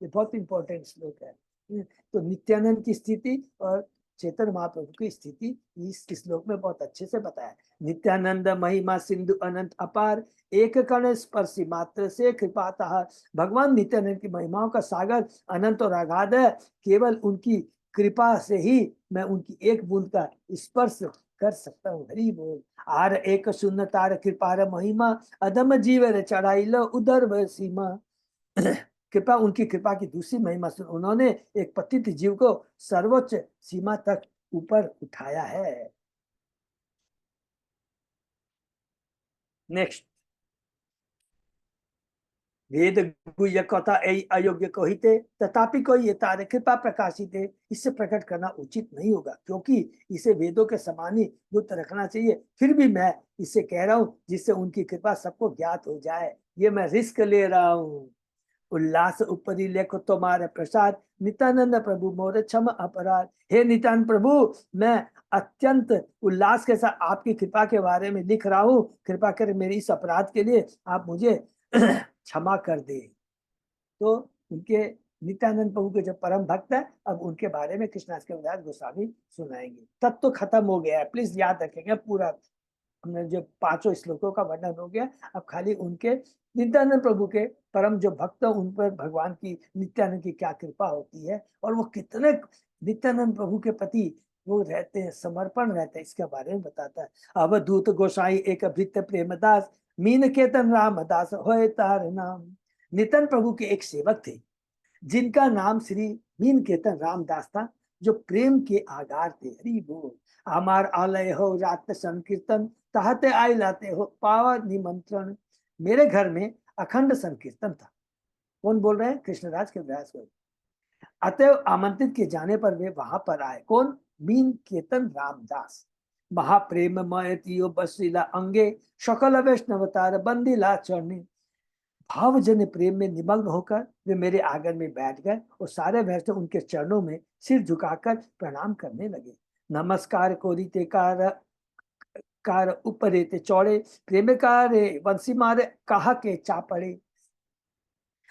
ये बहुत इंपॉर्टेंट श्लोक है। तो नित्यानंद की स्थिति और चैतन्य महाप्रभु की स्थिति इस श्लोक में बहुत अच्छे से बताया। नित्यानंद महिमा सिंधु अनंत अपार, एक कण स्पर्शी मात्र से कृपातः। भगवान नित्यानंद की महिमाओं का सागर अनंत और अगाध है, केवल उनकी कृपा से ही मैं उनकी एक बूंद का स्पर्श कर सकता हूँ। हरि बोल। आर एक शून्य तार कृपा महिमा, अधम जीव चढ़ाई लो उधर वह सीमा। कृपा, उनकी कृपा की दूसरी महिमा सुन, उन्होंने एक पतित जीव को सर्वोच्च सीमा तक ऊपर उठाया है। नेक्स्ट, वेद गुह्य कथा अयोग्य कहिते, तथापि कोई ये तारे कृपा प्रकाशित है, इससे प्रकट करना उचित नहीं होगा, क्योंकि इसे वेदों के समान ही गुप्त रखना चाहिए। फिर भी मैं इसे कह रहा हूँ जिससे उनकी कृपा सबको ज्ञात हो जाए। ये मैं रिस्क ले रहा हूँ। उल्लास उपरि लेखो तुम्हारे प्रसाद, नित्यानंद प्रभु मोर क्षम अपराध। हे नित्यानंद प्रभु, मैं अत्यंत उल्लास के साथ आपकी कृपा के बारे में लिख रहा हूँ। कृपा कर मेरी इस अपराध के लिए आप मुझे क्षमा कर दे। तो उनके नित्यानंद प्रभु के जो परम भक्त है, अब उनके बारे में कृष्णदास कविराज गोस्वामी सुनाएंगे। तब तो खत्म हो गया है, प्लीज याद रखेंगे। पूरा हमने जो 5 श्लोकों का वर्णन हो गया, अब खाली उनके नित्यानंद प्रभु के परम जो भक्त हैं उन पर भगवान की नित्यानंद की क्या कृपा होती है और वो कितने नित्यानंद प्रभु के प्रति वो रहते हैं, समर्पण रहते हैं, इसके बारे में बताता है। अवधूत गोसाई एक भृत्य प्रेमदास, मीन केतन रामदास होए तार नाम। नित्यानंद प्रभु के एक सेवक थे जिनका नाम श्री मीन केतन रामदास था, जो प्रेम के आधार थे। हरि बोल। हमार आलय हो रात संकीर्तन, ताहते आय लाते हो पावा निमंत्रण। मेरे घर में अखंड संकीर्तन था। कौन बोल रहे हैं? कृष्णराज के व्यास को। अतएव आमंत्रित किए जाने पर वे वहां पर आए। कौन? मीन केतन रामदास। महाप्रेम मयतियो बसीला अंगे, सकल वैष्णवतार बंदीला चरणी। भावजन्य प्रेम में निमग्न होकर वे मेरे आंगन में बैठ गए और सारे वैष्णव उनके चरणों में सिर झुकाकर प्रणाम करने लगे। नमस्कार कोरीते कार उपरेते चौड़े, प्रेम कारे वंशी मारे कहा के चापड़े।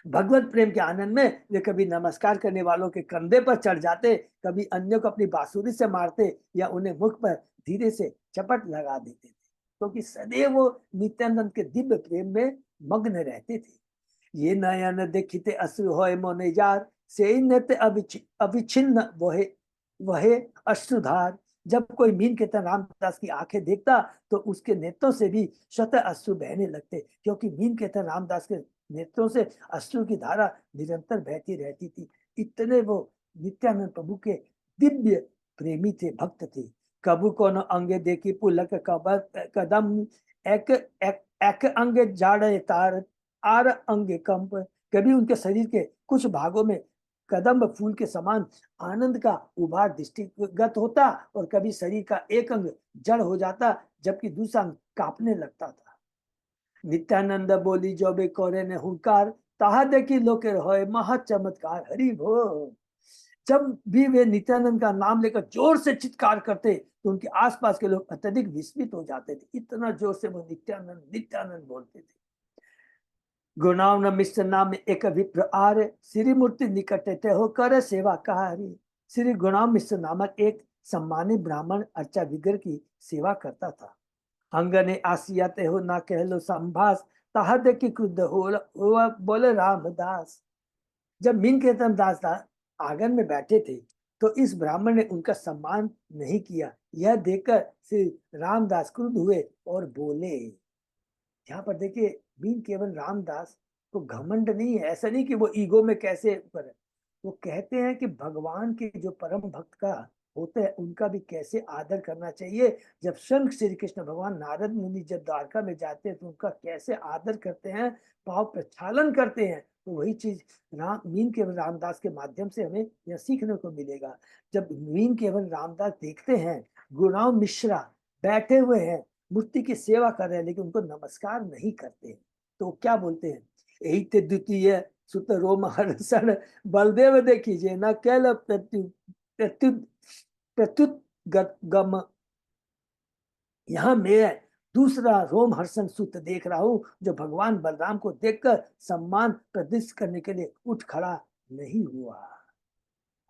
भगवत प्रेम के आनंद में वे कभी नमस्कार करने वालों के कंधे पर चढ़ जाते, कभी अन्यों को अपनी बांसुरी से मारते या उन्हें मुख पर धीरे से चपट लगा देते थे, क्योंकि सदैव वो नित्यानंद के दिव्य प्रेम में मग्न रहते थे। ये नयन देखिते अश्रु होए मोने जार, से नृत्य अविच्छिन्न वहे अश्रुधार। जब कोई मीन केतन रामदास की आंखें देखता तो उसके नेत्रों से भी स्वतः अश्रु बहने लगते, क्योंकि मीन केतन रामदास के नेत्रों से अश्रु की धारा निरंतर बहती रहती थी। इतने वो नित्यानंद प्रभु के दिव्य प्रेमी थे, भक्त थे। कबू कोनो अंगे देखी पुलक कदम, एक एक एक अंगे जाड़े तार आर अंगे कंप। कभी उनके शरीर के कुछ भागों में कदम्ब फूल के समान आनंद का उभार दृष्टिगत होता और कभी शरीर का एक अंग जड़ हो जाता, जबकि दूसरा अंग कांपने लगता था। नित्यानंद बोली जो बे कोरे ने हुंकार, ताहा देखी लोके होए महा चमत्कार। हरि बोल। जब भी वे नित्यानंद का नाम लेकर जोर से चित्कार करते तो उनके आसपास के लोग अत्यधिक विस्मित हो जाते थे। इतना जोर से वो नित्यानंद नित्यानंद बोलते थे। गुणाव न मिश्र नाम एक विप्र आर्य, श्री मूर्ति निकटे थे हो कर सेवा कार्य। श्री गुणाव मिश्र नामक एक सम्मानित ब्राह्मण अर्चा विग्रह की सेवा करता था। अंगने आसियाते हो ना कह लो संभास, ताहा देखी क्रुद्ध हो बोले रामदास। जब मीन केतन दास आंगन में बैठे थे तो इस ब्राह्मण ने उनका सम्मान नहीं किया। यह देखकर श्री रामदास क्रुद्ध हुए और बोले। यहाँ पर देखिए, मीन केवल रामदास को घमंड नहीं है, ऐसा नहीं कि वो ईगो में कैसे ऊपर है। वो कहते हैं कि भगवान के जो परम भक्त का होते हैं उनका भी कैसे आदर करना चाहिए। जब स्वयं श्री कृष्ण भगवान नारद मुनि जब द्वारका में जाते हैं तो उनका कैसे आदर करते हैं, पाव प्रक्षालन करते हैं, तो वही चीज मीन केवल रामदास के माध्यम से हमें यह सीखने को मिलेगा। जब मीन केवल रामदास देखते हैं गुरुनाम मिश्रा बैठे हुए हैं, मूर्ति की सेवा कर रहे हैं, लेकिन उनको नमस्कार नहीं करते, तो क्या बोलते हैं, यही ते द्वितीय सुत रोम हर्षण बलदेव देखिए न कैल प्रत्युत गम। यहाँ मैं दूसरा रोम हर्षण सूत्र देख रहा हूं, जो भगवान बलराम को देखकर सम्मान प्रदर्शित करने के लिए उठ खड़ा नहीं हुआ।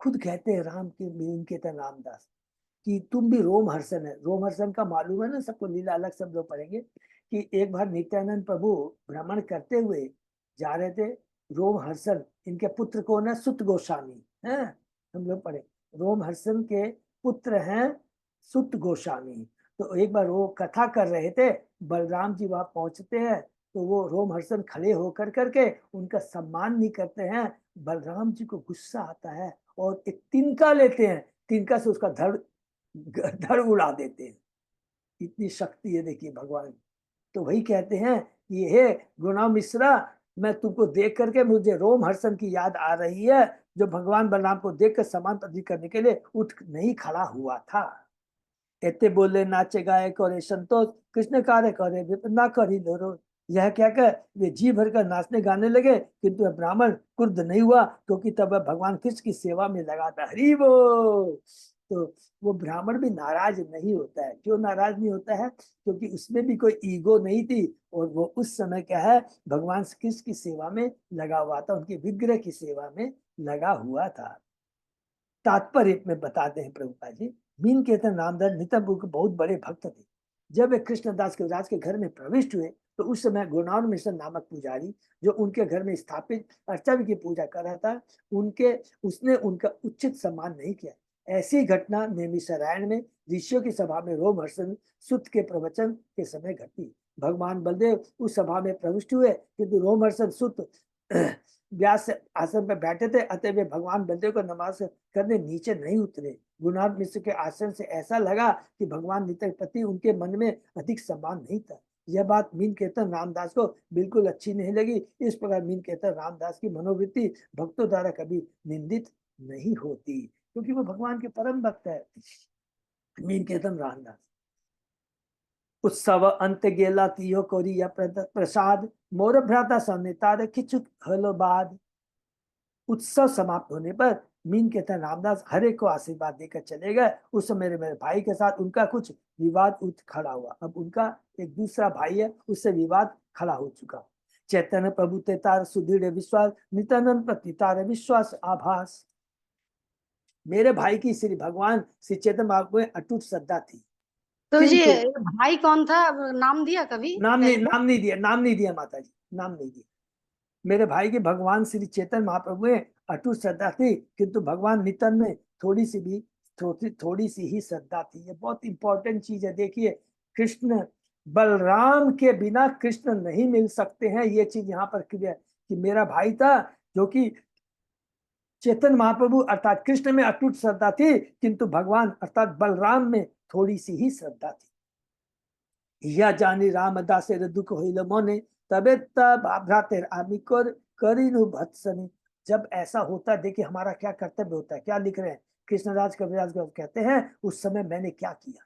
खुद कहते हैं राम के मीन के रामदास कि तुम भी रोम हर्षण है। रोम हर्षण का मालूम है ना सबको, लीला अलग सब लोग पढ़ेंगे कि एक बार नित्यानंद प्रभु भ्रमण करते हुए जा रहे थे। रोम हर्षण इनके पुत्र कौन है, सुत गोस्वामी है, हम लोग पढ़े। रोम हर्षण के पुत्र हैं सुत गोस्वामी। तो एक बार वो कथा कर रहे थे, बलराम जी वहां पहुंचते हैं, तो वो रोम हर्षण खड़े होकर करके उनका सम्मान नहीं करते हैं। बलराम जी को गुस्सा आता है और एक तिनका लेते हैं, तिनका से उसका धड़ उड़ा देते हैं। इतनी शक्ति है देखिए भगवान। तो वही कहते हैं कि हे गुरुनाम मिश्रा, मैं तुमको देख करके मुझे रोम हर्षण की याद आ रही है, जो भगवान बलराम को देखकर सम्मान प्रदर्शित करने के लिए उठ नहीं खड़ा हुआ था। एते बोले नाचे गाए करे संतोष, कृष्ण कार्य करे ना करी लोरो। यह क्या कर वे जी भर कर नाचने गाने लगे, किंतु वह ब्राह्मण क्रुद्ध नहीं हुआ, क्योंकि तब वह भगवान कृष्ण की सेवा में लगा था। हरि बोल। तो वो ब्राह्मण भी नाराज नहीं होता है। क्यों नाराज नहीं होता है? क्योंकि उसमें भी कोई ईगो नहीं थी, और वो उस समय क्या है, भगवान कृष्ण की सेवा में लगा हुआ था, उनके विग्रह की सेवा में लगा हुआ था। तात्पर्य में बताते हैं प्रभुपाद जी, मीन केतन रामदास नितंब के बहुत बड़े भक्त थे। जब वे कृष्णदास के राज के घर में प्रविष्ट हुए, तो उस समय गुरुनाम मिश्र नामक पुजारी, जो उनके घर में स्थापित अर्चना की पूजा कर रहा था, उसने उनका उचित सम्मान नहीं किया। ऐसी घटना नैमिषारण्य में ऋषियों की सभा में रोम हर्षण सुत के प्रवचन के समय घटी। भगवान बलदेव उस सभा में प्रविष्ट हुए, किंतु रोम हर्षण सुत व्यास आसन पर बैठे थे, अतः वे भगवान बलदेव को नमाज करने नीचे नहीं उतरे। गुरुनाथ मिश्र के आसन से ऐसा लगा कि भगवान नित्य प्रति उनके मन में अधिक सम्मान नहीं था। यह बात मीन केतन रामदास को बिल्कुल अच्छी नहीं लगी। इस प्रकार मीन केतन रामदास की मनोवृत्ति भक्तों द्वारा कभी निंदित नहीं होती, क्योंकि वो भगवान के परम भक्त है मीन केतन रामदास। उत्सव अंत गेला तियो कोरिया प्रसाद, मोर भ्राता सन्नितार किचुक हलो बाद। उत्सव समाप्त होने पर मीन केतन रामदास हरे को आशीर्वाद देकर चले गए। उस समय मेरे भाई के साथ उनका कुछ विवाद उठ खड़ा हुआ। अब उनका एक दूसरा भाई है, उससे विवाद खड़ा हो चुका। चैतन्य प्रभु ते तार सुदृढ़ विश्वास, नित्यानंद प्रति तार विश्वास आभास। मेरे भाई की श्री भगवान श्री चैतन्य महाप्रभु में अटूट श्रद्धा थी। तो जी किंतु भाई कौन था, नाम दिया कभी? नाम नहीं दिया माता जी, नाम नहीं दिया। मेरे भाई के भगवान श्री चैतन्य महाप्रभु में अटूट श्रद्धा थी, किंतु भगवान नित्यानंद में थोड़ी सी ही श्रद्धा थी। ये बहुत इंपॉर्टेंट चीज है। देखिए, कृष्ण बलराम के बिना कृष्ण नहीं मिल सकते हैं, ये चीज यहाँ पर क्लियर कि मेरा भाई था जो कि चैतन्य महाप्रभु अर्थात कृष्ण में अटूट श्रद्धा थी, किंतु भगवान अर्थात बलराम में थोड़ी सी ही श्रद्धा थी। या जानी रामदास दुख होइल मोने, तबे भ्रातेर आमी करिनु भत्सनी। जब ऐसा होता है, देखिए हमारा क्या कर्तव्य होता है। क्या लिख रहे हैं कृष्णराज कविराज कहते हैं, उस समय मैंने क्या किया।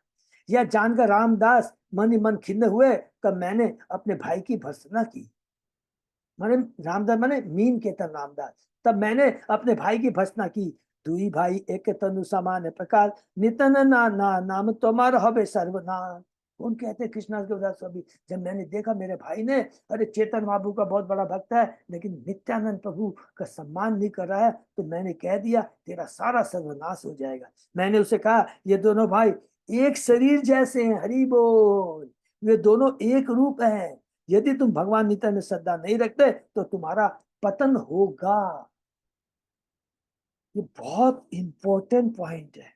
यह जानकर रामदास मन ही मन खिन्न हुए, तब मैंने अपने भाई की भर्त्सना की। माने रामदास माने मीन केतन रामदास, तब मैंने अपने भाई की भर्त्सना की। दुई भाई एक तनु समान प्रकार, नितन नाम तुम्हारा हवे सर्वनाम। कौन कहते हैं कृष्णदास कविराज स्वामी, जब मैंने देखा मेरे भाई ने, अरे चेतन बाबू का बहुत बड़ा भक्त है, लेकिन नित्यानंद प्रभु का सम्मान नहीं कर रहा है, तो मैंने कह दिया तेरा सारा सर्वनाश हो जाएगा। मैंने उसे कहा, ये दोनों भाई एक शरीर जैसे हैं, हरि बोल, वे दोनों एक रूप हैं। यदि तुम भगवान नित्यानंद में श्रद्धा नहीं रखते तो तुम्हारा पतन होगा। ये बहुत इंपॉर्टेंट पॉइंट है।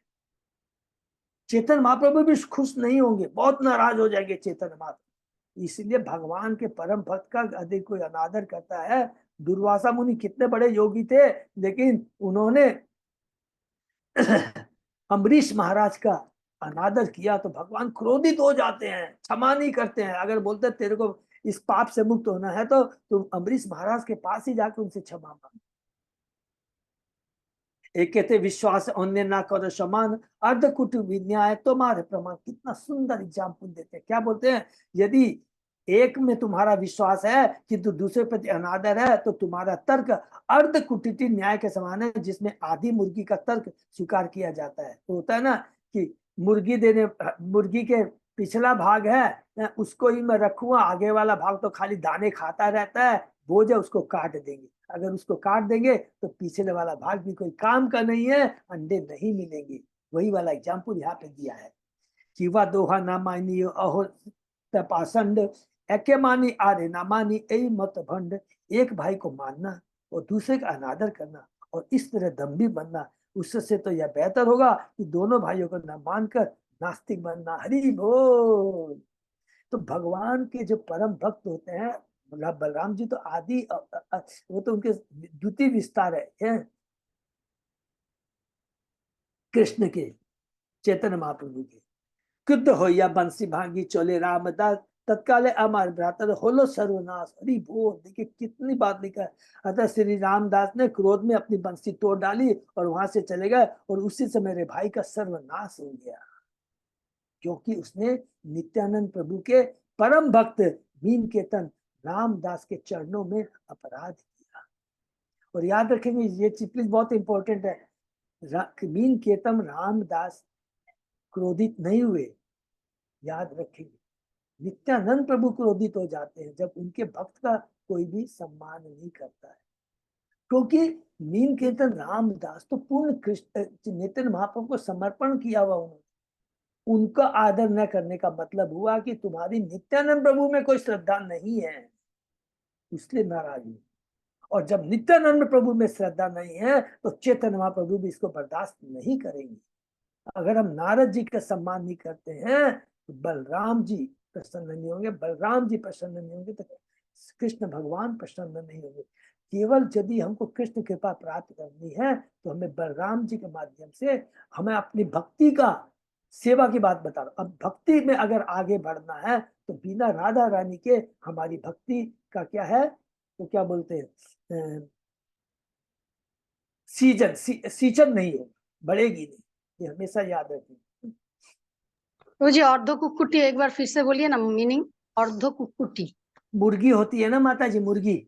चेतन महाप्रभु भी खुश नहीं होंगे, बहुत नाराज हो जाएंगे चेतन महाप्रभु। इसलिए भगवान के परम भक्त का यदि कोई अनादर करता है, दुर्वासा मुनि कितने बड़े योगी थे, लेकिन उन्होंने अम्बरीश महाराज का अनादर किया तो भगवान क्रोधित हो जाते हैं, क्षमा नहीं करते हैं। अगर बोलते तेरे को इस पाप से मुक्त होना है तो तुम अम्बरीश महाराज के पास ही जाकर उनसे क्षमा मांगो। एक कहते विश्वास अन्य ना करो समान अर्ध कुटुंबी न्याय तुम्हारे प्रमाण। कितना सुंदर एग्जाम्पल देते हैं, क्या बोलते हैं, यदि एक में तुम्हारा विश्वास है किंतु दूसरे प्रति अनादर है तो तुम्हारा तर्क अर्ध कुटिटी न्याय के समान है, जिसमें आधी मुर्गी का तर्क स्वीकार किया जाता है। तो होता है ना कि मुर्गी के पिछला भाग है उसको ही मैं रखूंगा, आगे वाला भाग तो खाली दाने खाता रहता है, बोझ है उसको काट देंगे। अगर उसको काट देंगे तो पिछले वाला भाग भी कोई काम का नहीं है, अंडे नहीं मिलेंगे। वही वाला एग्जाम्पल यहाँ पे दिया है। किवा दोहा ना मानी अहो तपासंड एके मानी आरे ना मानी यही मत भंड। एक भाई को मानना और दूसरे का अनादर करना और इस तरह दम्भी बनना, उससे तो यह बेहतर होगा कि दोनों भाइयों को न मानकर नास्तिक बनना। हरि बोल। तो भगवान के जो परम भक्त होते हैं, बलराम जी तो आदि वो तो उनके द्वितीय विस्तार है कृष्ण के, चैतन्य महाप्रभु के। क्रुद्ध हो या बंसी भांगी चोले रामदास तत्काले अमर भ्रातर होलो सर्वनाश। हरि बोल। देखिए कितनी बात लिखा है। अतः श्री रामदास ने क्रोध में अपनी बंसी तोड़ डाली और वहां से चले गए और उसी से मेरे भाई का सर्वनाश हो गया, क्योंकि उसने नित्यानंद प्रभु के परम भक्त मीन केतन रामदास के चरणों में अपराध किया। और याद रखेंगे ये चीज बहुत इंपॉर्टेंट है, मीन केतन रामदास क्रोधित नहीं हुए। याद रखेंगे नित्यानंद प्रभु क्रोधित हो जाते हैं जब उनके भक्त का कोई भी सम्मान नहीं करता है, क्योंकि मीन कीर्तन रामदास तो पूर्ण कृष्ण नित्यानंद महाप्रभु को समर्पण किया हुआ उन्होंने। उनका आदर न करने का मतलब हुआ कि तुम्हारी नित्यानंद प्रभु में कोई श्रद्धा नहीं है, इसलिए नाराज हुई। और जब नित्यानंद प्रभु में श्रद्धा नहीं है तो चैतन्य महाप्रभु भी इसको बर्दाश्त नहीं करेंगे। अगर हम नारद जी का सम्मान नहीं करते हैं तो बलराम जी प्रसन्न नहीं होंगे, बलराम जी प्रसन्न नहीं होंगे तो कृष्ण भगवान प्रसन्न नहीं होंगे। केवल यदि हमको कृष्ण कृपा प्राप्त करनी है तो हमें बलराम जी के माध्यम से हमें अपनी भक्ति का सेवा की बात बता रहा। अब भक्ति में अगर आगे बढ़ना है तो बिना राधा रानी के हमारी भक्ति का क्या है, तो क्या बोलते हैं, सीजन नहीं होगा, बढ़ेगी नहीं। ये हमेशा याद रखें। तो जी अर्धो कुक्कुटी एक बार फिर से बोलिए ना मीनिंग। अर्धो कुक्कुटी मुर्गी होती है ना माता जी, मुर्गी।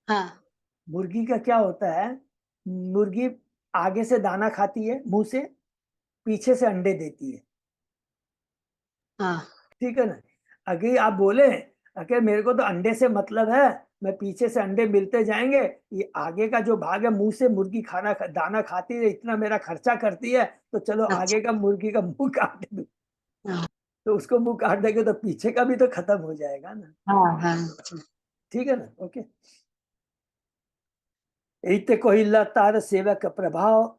हाँ मुर्गी का क्या होता है, मुर्गी आगे से दाना खाती है मुंह से, पीछे से अंडे देती है, हाँ ठीक है ना। अगर आप बोले अगर मेरे को तो अंडे से मतलब है, मैं पीछे से अंडे मिलते जाएंगे, ये आगे का जो भाग है मुंह से मुर्गी दाना खाती है, इतना मेरा खर्चा करती है, तो चलो आगे का मुर्गी का मुंह काट दो। हाँ तो उसको मुंह काट देंगे तो पीछे का भी तो खत्म हो जाएगा ना, हाँ हाँ ठीक है ना। ओके। इते कोई तार सेवक प्रभाव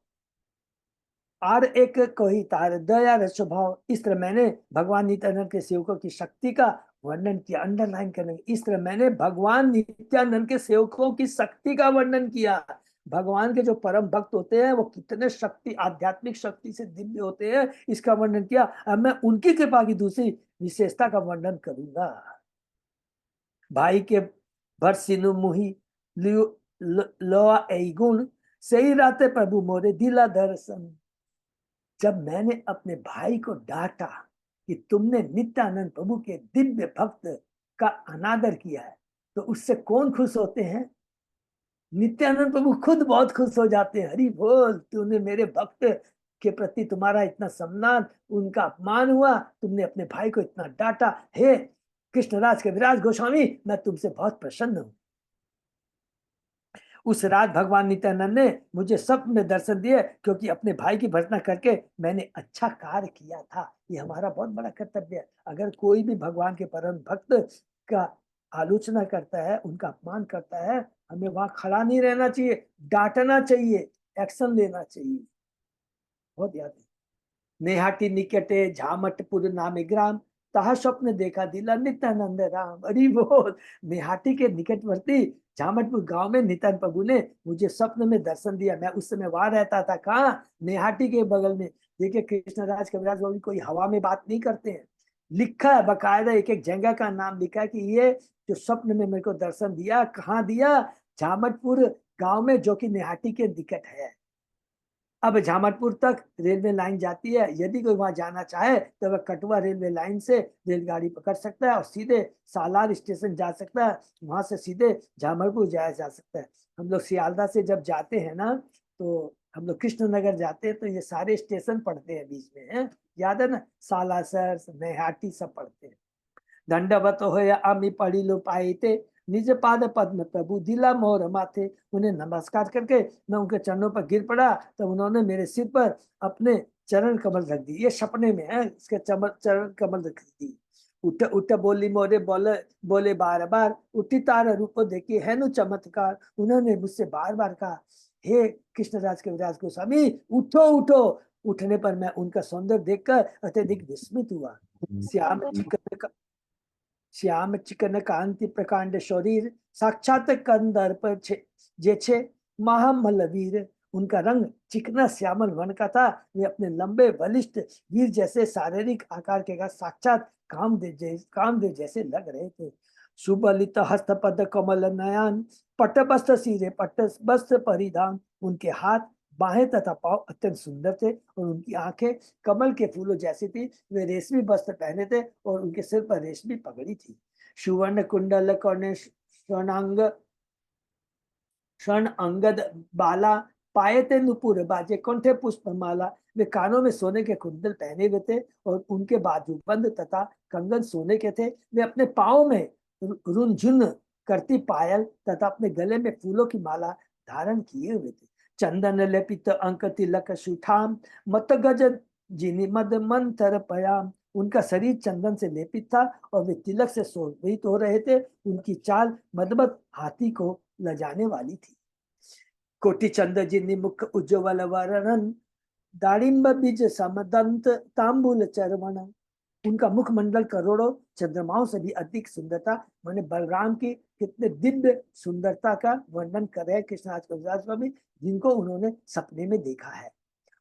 और एक कोई तार दया स्वभाव। इस तरह मैंने भगवान नित्यानंद के सेवकों की शक्ति का वर्णन किया। अंडरलाइन करेंगे, इस तरह मैंने भगवान नित्यानंद के सेवकों की शक्ति का वर्णन किया। भगवान के जो परम भक्त होते हैं वो कितने शक्ति, आध्यात्मिक शक्ति से दिव्य होते हैं, इसका वर्णन किया। अब मैं उनकी कृपा की दूसरी विशेषता का वर्णन करूंगा। भाई के भर सिनु मुही लोआ गुण सही राते प्रभु मोरे दिला दर्शन। जब मैंने अपने भाई को डांटा कि तुमने नित्यानंद प्रभु के दिव्य भक्त का अनादर किया है, तो उससे कौन खुश होते हैं? नित्यानंद प्रभु खुद बहुत खुश हो जाते हैं। हरि बोल। तूने मेरे भक्त के प्रति तुम्हारा इतना सम्मान, उनका अपमान हुआ, तुमने अपने भाई को इतना डांटा। हे कृष्णराज के विराज गोस्वामी, मैं तुमसे बहुत प्रसन्न हूं। उस रात भगवान नित्यानंद ने मुझे स्वप्न में दर्शन दिए, क्योंकि अपने भाई की भर्त्सना करके मैंने अच्छा कार्य किया था। ये हमारा बहुत बड़ा कर्तव्य है। अगर कोई भी भगवान के परम भक्त का आलोचना करता है, उनका अपमान करता है, हमें वहां खड़ा नहीं रहना चाहिए, डांटना चाहिए, एक्शन लेना चाहिए। बहुत याद है। नेहाटी निकटे झामटपुर नामे ग्राम, तहा स्वप्न देखा दिला नित्यानंद राम। अरे बोल। नेहाटी के निकटवर्ती झामटपुर गांव में नित्यानंद प्रभु ने मुझे स्वप्न में दर्शन दिया। मैं उस समय वहां रहता था। कहाँ? नेहाटी के बगल में। देखिए कृष्णराज कविराज बाबू कोई हवा में बात नहीं करते हैं, लिखा है बकायदा, एक एक जगह का नाम लिखा है कि ये जो स्वप्न में मेरे को दर्शन दिया, कहाँ दिया? झामटपुर गांव में, जो कि निहाटी के निकट है। अब झामटपुर तक रेलवे लाइन जाती है, यदि कोई वहां जाना चाहे तो वह कटवा रेलवे लाइन से रेलगाड़ी पकड़ सकता है और सीधे सालार स्टेशन जा सकता है, वहां से सीधे झामटपुर जाया जा सकता है। हम लोग सियालदा से जब जाते हैं ना, तो हम लोग कृष्णनगर जाते हैं, तो ये सारे स्टेशन पड़ते हैं बीच में, है याद है ना? सालासर, निहाटी सब पड़ते हैं। दंडवत हो आमी पड़ी लो पाई थे, निज पाद पद्म प्रभु दिला मोर माथे। उन्हें नमस्कार करके मैं उनके चरणों पर गिर पड़ा, तो उन्होंने मेरे सिर पर अपने चरण कमल रख दी। ये सपने में है, इसके चरण कमल रख दी। उठ उठ बोली मोरे बोले बोले बार बार, उठी तार रूप देखिए है नु चमत्कार। उन्होंने मुझसे बार बार कहा, हे कृष्णराज के विराज गोस्वामी उठो उठो। उठने पर मैं उनका सौंदर्य देखकर अत्यधिक विस्मित हुआ। श्याम चिकन कांति प्रकांड शरीर, साक्षात कंदर्प जे छे महामलवीर। उनका रंग चिकना श्यामल वन का था। वे अपने लंबे बलिष्ठ वीर जैसे शारीरिक आकार के साक्षात कामदेव जैसे लग रहे थे। सुबलित हस्त पद कमल नयन, पट वस्त्र सिरे पट वस्त्र परिधान। उनके हाथ, बाहें तथा पांव अत्यंत सुंदर थे और उनकी आंखें कमल के फूलों जैसी थी। वे रेशमी वस्त्र पहने थे और उनके सिर पर रेशमी पगड़ी थी। सुवर्ण कुंडल कर्णे स्वर्ण अंगद बाला, पाए थे नुपुर बाजे कंठे पुष्पमाला। वे कानों में सोने के कुंडल पहने हुए थे और उनके बाजूबंद तथा कंगन सोने के थे। वे अपने पाँव में रुनझुन करती पायल तथा अपने गले में फूलों की माला धारण किए हुए थे। चंदन लेपित अंक तिलक सुठाम, मत गज जिनी मद मंथर पयाम। उनका शरीर चंदन से लेपित था और वे तिलक से शोभित हो रहे थे। उनकी चाल मदमद हाथी को लजाने वाली थी। कोटि चंद जिनी मुख उज्ज्वल वर्णन, दाड़िंब बीज समदंत तांबूल चरवण। उनका मुखमंडल करोड़ों चंद्रमाओं से भी अधिक सुंदर था। मैंने बलराम की कितने दिव्य सुंदरता का वर्णन कर रहे हैं कृष्णराज कविराज स्वामी, जिनको उन्होंने सपने में देखा है।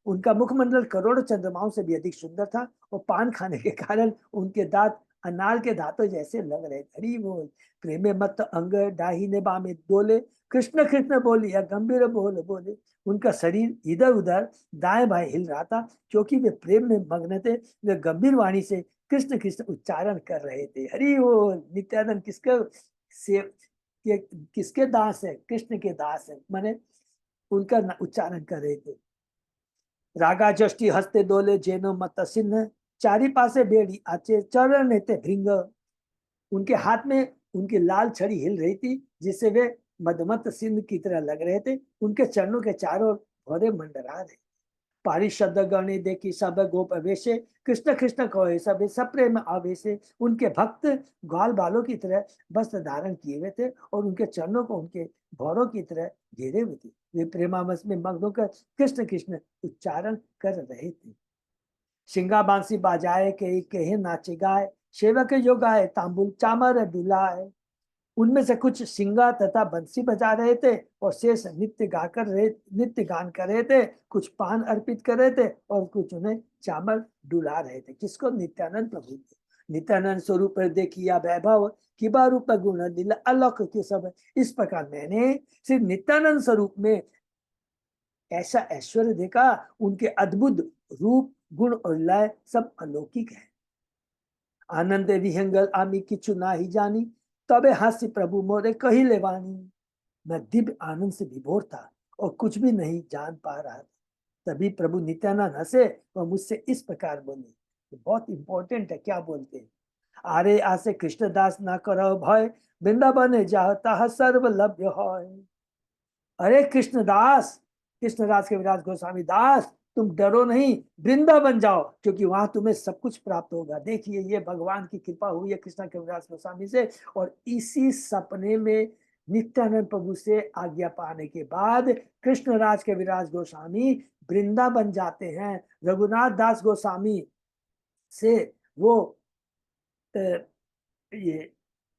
उनका मुखमंडल करोड़ों चंद्रमाओं से भी अधिक सुंदर था और पान खाने के कारण उनके दांत अनार के दांतों जैसे लग रहे थे। हरि बोल। प्रेमे मत अंग दाहिने बामे डोले, कृष्ण कृष्ण बोलिया गंभीर बोल बोले। उनका शरीर इधर उधर दाएं बाएं हिल रहा था, क्योंकि वे प्रेम में मग्न थे। वे गंभीर वाणी से कृष्ण कृष्ण उच्चारण कर रहे थे। हरि बोल। नित्यानंद किसके दास है? कृष्ण के दास है, माने उनका उच्चारण कर रहे थे। रागा जष्टि हस्ते डोले जेनो मत सिन्ह, चारी पासे बेड़ी आचे चरण नेते भृंग। उनके हाथ में उनकी लाल छड़ी हिल रही थी, जिससे वे मदमत सिंह की तरह लग रहे थे। उनके चरणों के चारों भौरे मंडरा रहे। पारिषद गणे देखी सब गोप वेशे, कृष्ण कृष्ण कहे सब सप्रेम आवेशे। उनके भक्त ग्वाल बालों की तरह वस्त्र धारण किए हुए थे और उनके चरणों को उनके भौरों की तरह घेरे हुए थे। वे प्रेमावश में मग्न होकर कृष्ण कृष्ण उच्चारण कर रहे थे। सिंगा बांसी बाजाए के नाचे गाए, सेवक जो गाए तांबुल चामर डुलाए। उनमें से कुछ सिंगा तथा बंसी बजा रहे थे और शेष नित्य गान कर रहे थे। कुछ पान अर्पित कर रहे थे और कुछ उन्हें चामर डुला रहे थे। किसको? नित्यानंद प्रभु को। नित्यानंद स्वरूप देखिया वैभव, किबा रूप गुण दिल अलौक के सब। इस प्रकार मैंने सिर्फ नित्यानंद स्वरूप में ऐसा ऐश्वर्य देखा। उनके अद्भुत रूप, गुण और लय सब अलौकिक है। आनंद विहंगल आमी किचु ना ही जानी, तबे हास्य प्रभु मोरे कही लेवानी। मैं दिव्य आनंद से विभोर था और कुछ भी नहीं जान पा रहा था। तभी प्रभु नित्यानंद हंसे और मुझसे इस प्रकार बोले। तो बहुत इंपॉर्टेंट है, क्या बोलते हैं? आरे आसे कृष्णदास ना करो भय, वृंदावन जाता सर्व लभ्य है। अरे कृष्णदास, कृष्णदास के विराज गोस्वामी दास, तुम डरो नहीं, वृंदावन जाओ, क्योंकि वहां तुम्हें सब कुछ प्राप्त होगा। देखिए, ये भगवान की कृपा हुई है कृष्ण के विराज गोस्वामी से। और इसी सपने में नित्यानंद प्रभु से आज्ञा पाने के बाद कृष्णराज के विराज गोस्वामी वृंदावन जाते हैं। रघुनाथ दास गोस्वामी से वो ये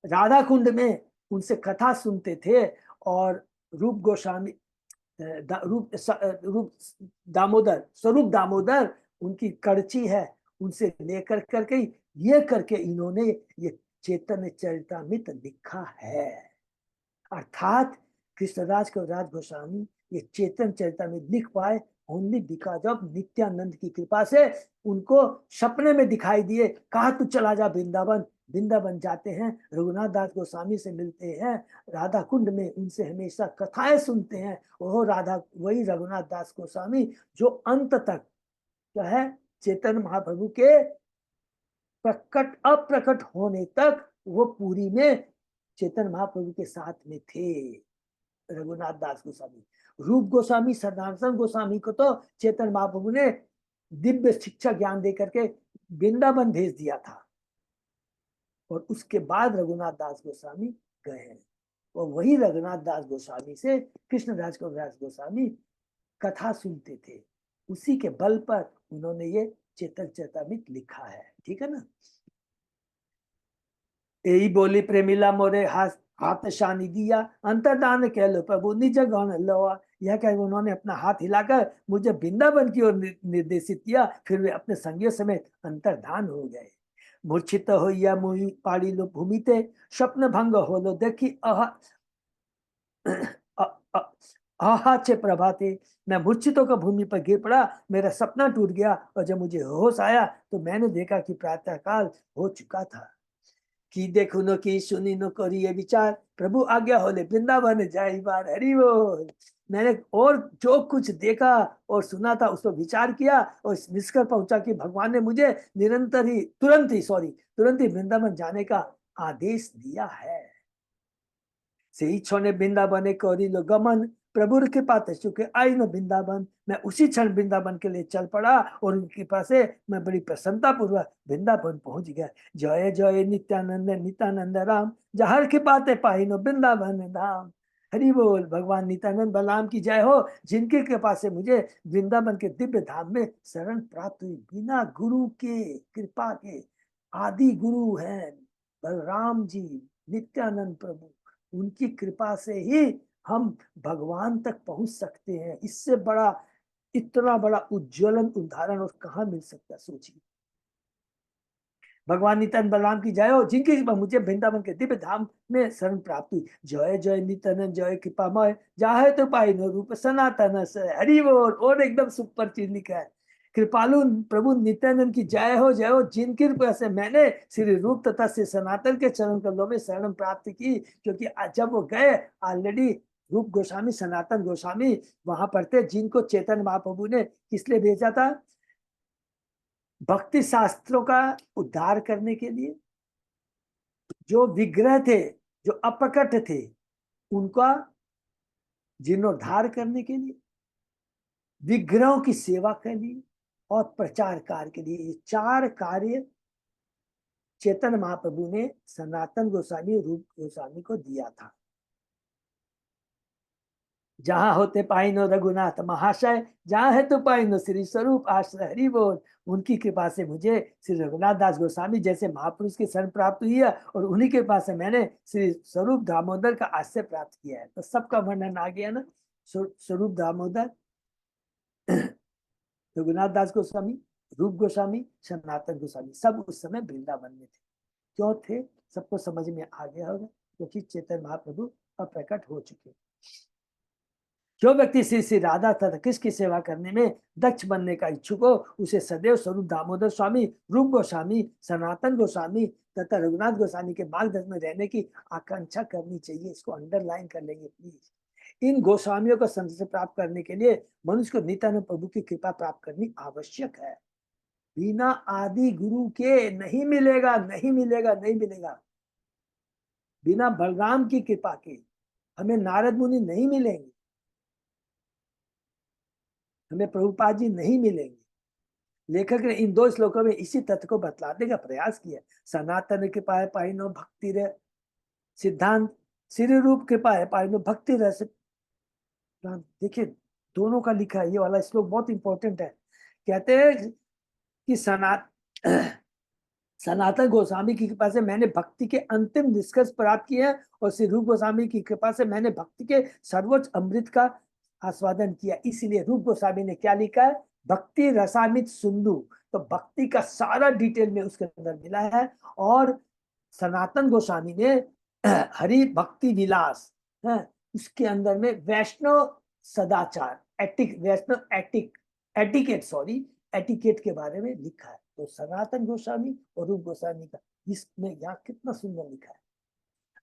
राधा कुंड में उनसे कथा सुनते थे और रूप गोस्वामी स्वरूप दामोदर उनकी कड़ची है, उनसे लेकर करके ये करके इन्होंने ये चैतन्य चरितामृत लिखा है। अर्थात कृष्णराज कविराज गोस्वामी ये चैतन्य चरितामृत लिख पाए ओनली बिकॉज ऑफ नित्यानंद की कृपा से। उनको सपने में दिखाई दिए, कहा तू चला जा वृंदावन। वृंदावन जाते हैं, रघुनाथ दास गोस्वामी से मिलते हैं, राधा कुंड में उनसे हमेशा कथाएं सुनते हैं। वह राधा वही रघुनाथ दास गोस्वामी जो अंत तक जो है चैतन्य महाप्रभु के प्रकट अप्रकट होने तक वो पूरी में चैतन्य महाप्रभु के साथ में थे। रघुनाथ दास गोस्वामी, रूप गोस्वामी, सनातन गोस्वामी को तो चैतन्य महाप्रभु ने दिव्य शिक्षा ज्ञान दे करके वृंदावन भेज दिया था, और उसके बाद रघुनाथ दास गोस्वामी गए हैं। और वही रघुनाथ दास गोस्वामी से कृष्णराज कविराज गोस्वामी कथा सुनते थे, उसी के बल पर उन्होंने ये चैतन्य चरितामृत लिखा है। ठीक है ना। यही बोली प्रेमिला मोरे हाथ शानी दिया, अंतरदान कह लो प्रभु निज गौन लोआ। यह कह उन्होंने अपना हाथ हिलाकर मुझे वृंदावन की ओर निर्देशित किया, फिर वे अपने संगियों समेत अंतर्धान हो गए। मूर्छित हो या मुहि पाड़ी लो भूमिते, स्वप्न भंग हो लो देखी आहाचे प्रभाते। मैं मूर्छित होकर भूमि पर गिर पड़ा, मेरा सपना टूट गया, और जब मुझे होश आया तो मैंने देखा कि प्रातः काल हो चुका था। कि देखो नो की सुनी नो करिए विचार, प्रभु आज्ञा होले वृंदावन जाई बार। हरि बोल। मैंने और जो कुछ देखा और सुना था उस पर विचार किया और इस निष्कर्ष पहुंचा कि भगवान ने मुझे तुरंत ही वृंदावन जाने का आदेश दिया है। सही क्षण वृंदावन करी लो गमन, प्रभु के पास चुके आई न वृंदावन। मैं उसी क्षण वृंदावन के लिए चल पड़ा और उनके पास मैं बड़ी प्रसन्नता पूर्वक वृंदावन पहुंच गया। जय जय नित्यानंद नित्यानंद राम, जहर के पाते पाई नो वृंदावन धाम। हरि बोल। भगवान नित्यानंद बलराम की जय हो, जिनके कृपा से मुझे वृंदावन के दिव्य धाम में शरण प्राप्त हुई। बिना गुरु के कृपा के, आदि गुरु हैं बलराम जी नित्यानंद प्रभु, उनकी कृपा से ही हम भगवान तक पहुंच सकते हैं। इससे बड़ा, इतना बड़ा उज्ज्वलन उदाहरण और कहाँ मिल सकता है, सोचिए। भगवान नित्यानंद बलराम की जय हो, जिनकी मुझे वृंदावन के दिव्य धाम में शरण प्राप्त हुई। जय जय नित्यानंद जय कृपामय, जाहे तो पाई नो रूप सनातन से। हरि बोल। और एकदम सुपर चीज लिखा है, कृपालु प्रभु नित्यानंद की जय हो, जिनकी कृपा से मैंने श्री रूप तथा श्री सनातन के चरण कमलों में शरण प्राप्त की। क्योंकि जब वो गए ऑलरेडी रूप गोस्वामी सनातन गोस्वामी वहां पर थे, जिनको चैतन्य महाप्रभु ने किस लिए भेजा था? भक्ति शास्त्रों का उद्धार करने के लिए। जो विग्रह थे, जो अपकट थे, उनका जीर्णोद्धार करने के लिए, विग्रहों की सेवा के लिए और प्रचार कार्य के लिए। ये चार कार्य चैतन्य महाप्रभु ने सनातन गोस्वामी रूप गोस्वामी को दिया था। जहां होते पाइनो रघुनाथ महाशय, जहां है तो पाइनो श्री स्वरूप आश्रय। हरि बोल। उनकी कृपा से मुझे श्री रघुनाथ दास गोस्वामी जैसे महापुरुष की शरण प्राप्त हुई है, और उन्हीं के पास से मैंने श्री स्वरूप दामोदर का आश्रय प्राप्त किया है। तो सबका वर्णन आ गया ना। स्वरूप दामोदर, रघुनाथ दास गोस्वामी, रूप गोस्वामी, सनातन गोस्वामी, सब उस समय वृंदावन में थे। क्यों थे? सबको समझ में आ गया होगा, क्योंकि चैतन्य महाप्रभु अप्रकट हो चुके। जो व्यक्ति श्री श्री राधा तथा कृष्ण की सेवा करने में दक्ष बनने का इच्छुक हो, उसे सदैव स्वरूप दामोदर स्वामी, रूप गोस्वामी, सनातन गोस्वामी तथा रघुनाथ गोस्वामी के मार्गदर्शन में रहने की आकांक्षा करनी चाहिए। इसको अंडरलाइन कर लेंगे प्लीज। इन गोस्वामियों को संत प्राप्त करने के लिए मनुष्य को नित्यानंद प्रभु की कृपा प्राप्त करनी आवश्यक है। बिना आदि गुरु के नहीं मिलेगा, नहीं मिलेगा, नहीं मिलेगा। बिना बलराम की कृपा के हमें नारद मुनि नहीं मिलेंगे, हमें प्रभुपाद जी नहीं मिलेंगे। लेखक ने इन दो श्लोकों में इसी तथ्य को बतलाने का प्रयास किया। सनातन कृपा पाइनो भक्ति रे सिद्धांत, श्री रूप कृपा पाइनो भक्ति रस। देखिए दोनों का लिखा है, ये वाला श्लोक बहुत इंपॉर्टेंट है। कहते हैं कि सनातन गोस्वामी की कृपा से मैंने भक्ति के अंतिम निष्कर्ष प्राप्त किए हैं, और श्री रूप गोस्वामी की कृपा से मैंने भक्ति के सर्वोच्च अमृत का आस्वादन किया। इसलिए रूप गोस्वामी ने क्या लिखा है? भक्ति रसामित सिंधु तो भक्ति का सारा डिटेल में उसके अंदर मिला है। और सनातन गोस्वामी ने हरि भक्ति विलास है, उसके अंदर में वैष्णव सदाचार वैष्णव एटिकेट के बारे में लिखा है। तो सनातन गोस्वामी और रूप गोस्वामी का इसमें यहाँ कितना सुंदर लिखा है।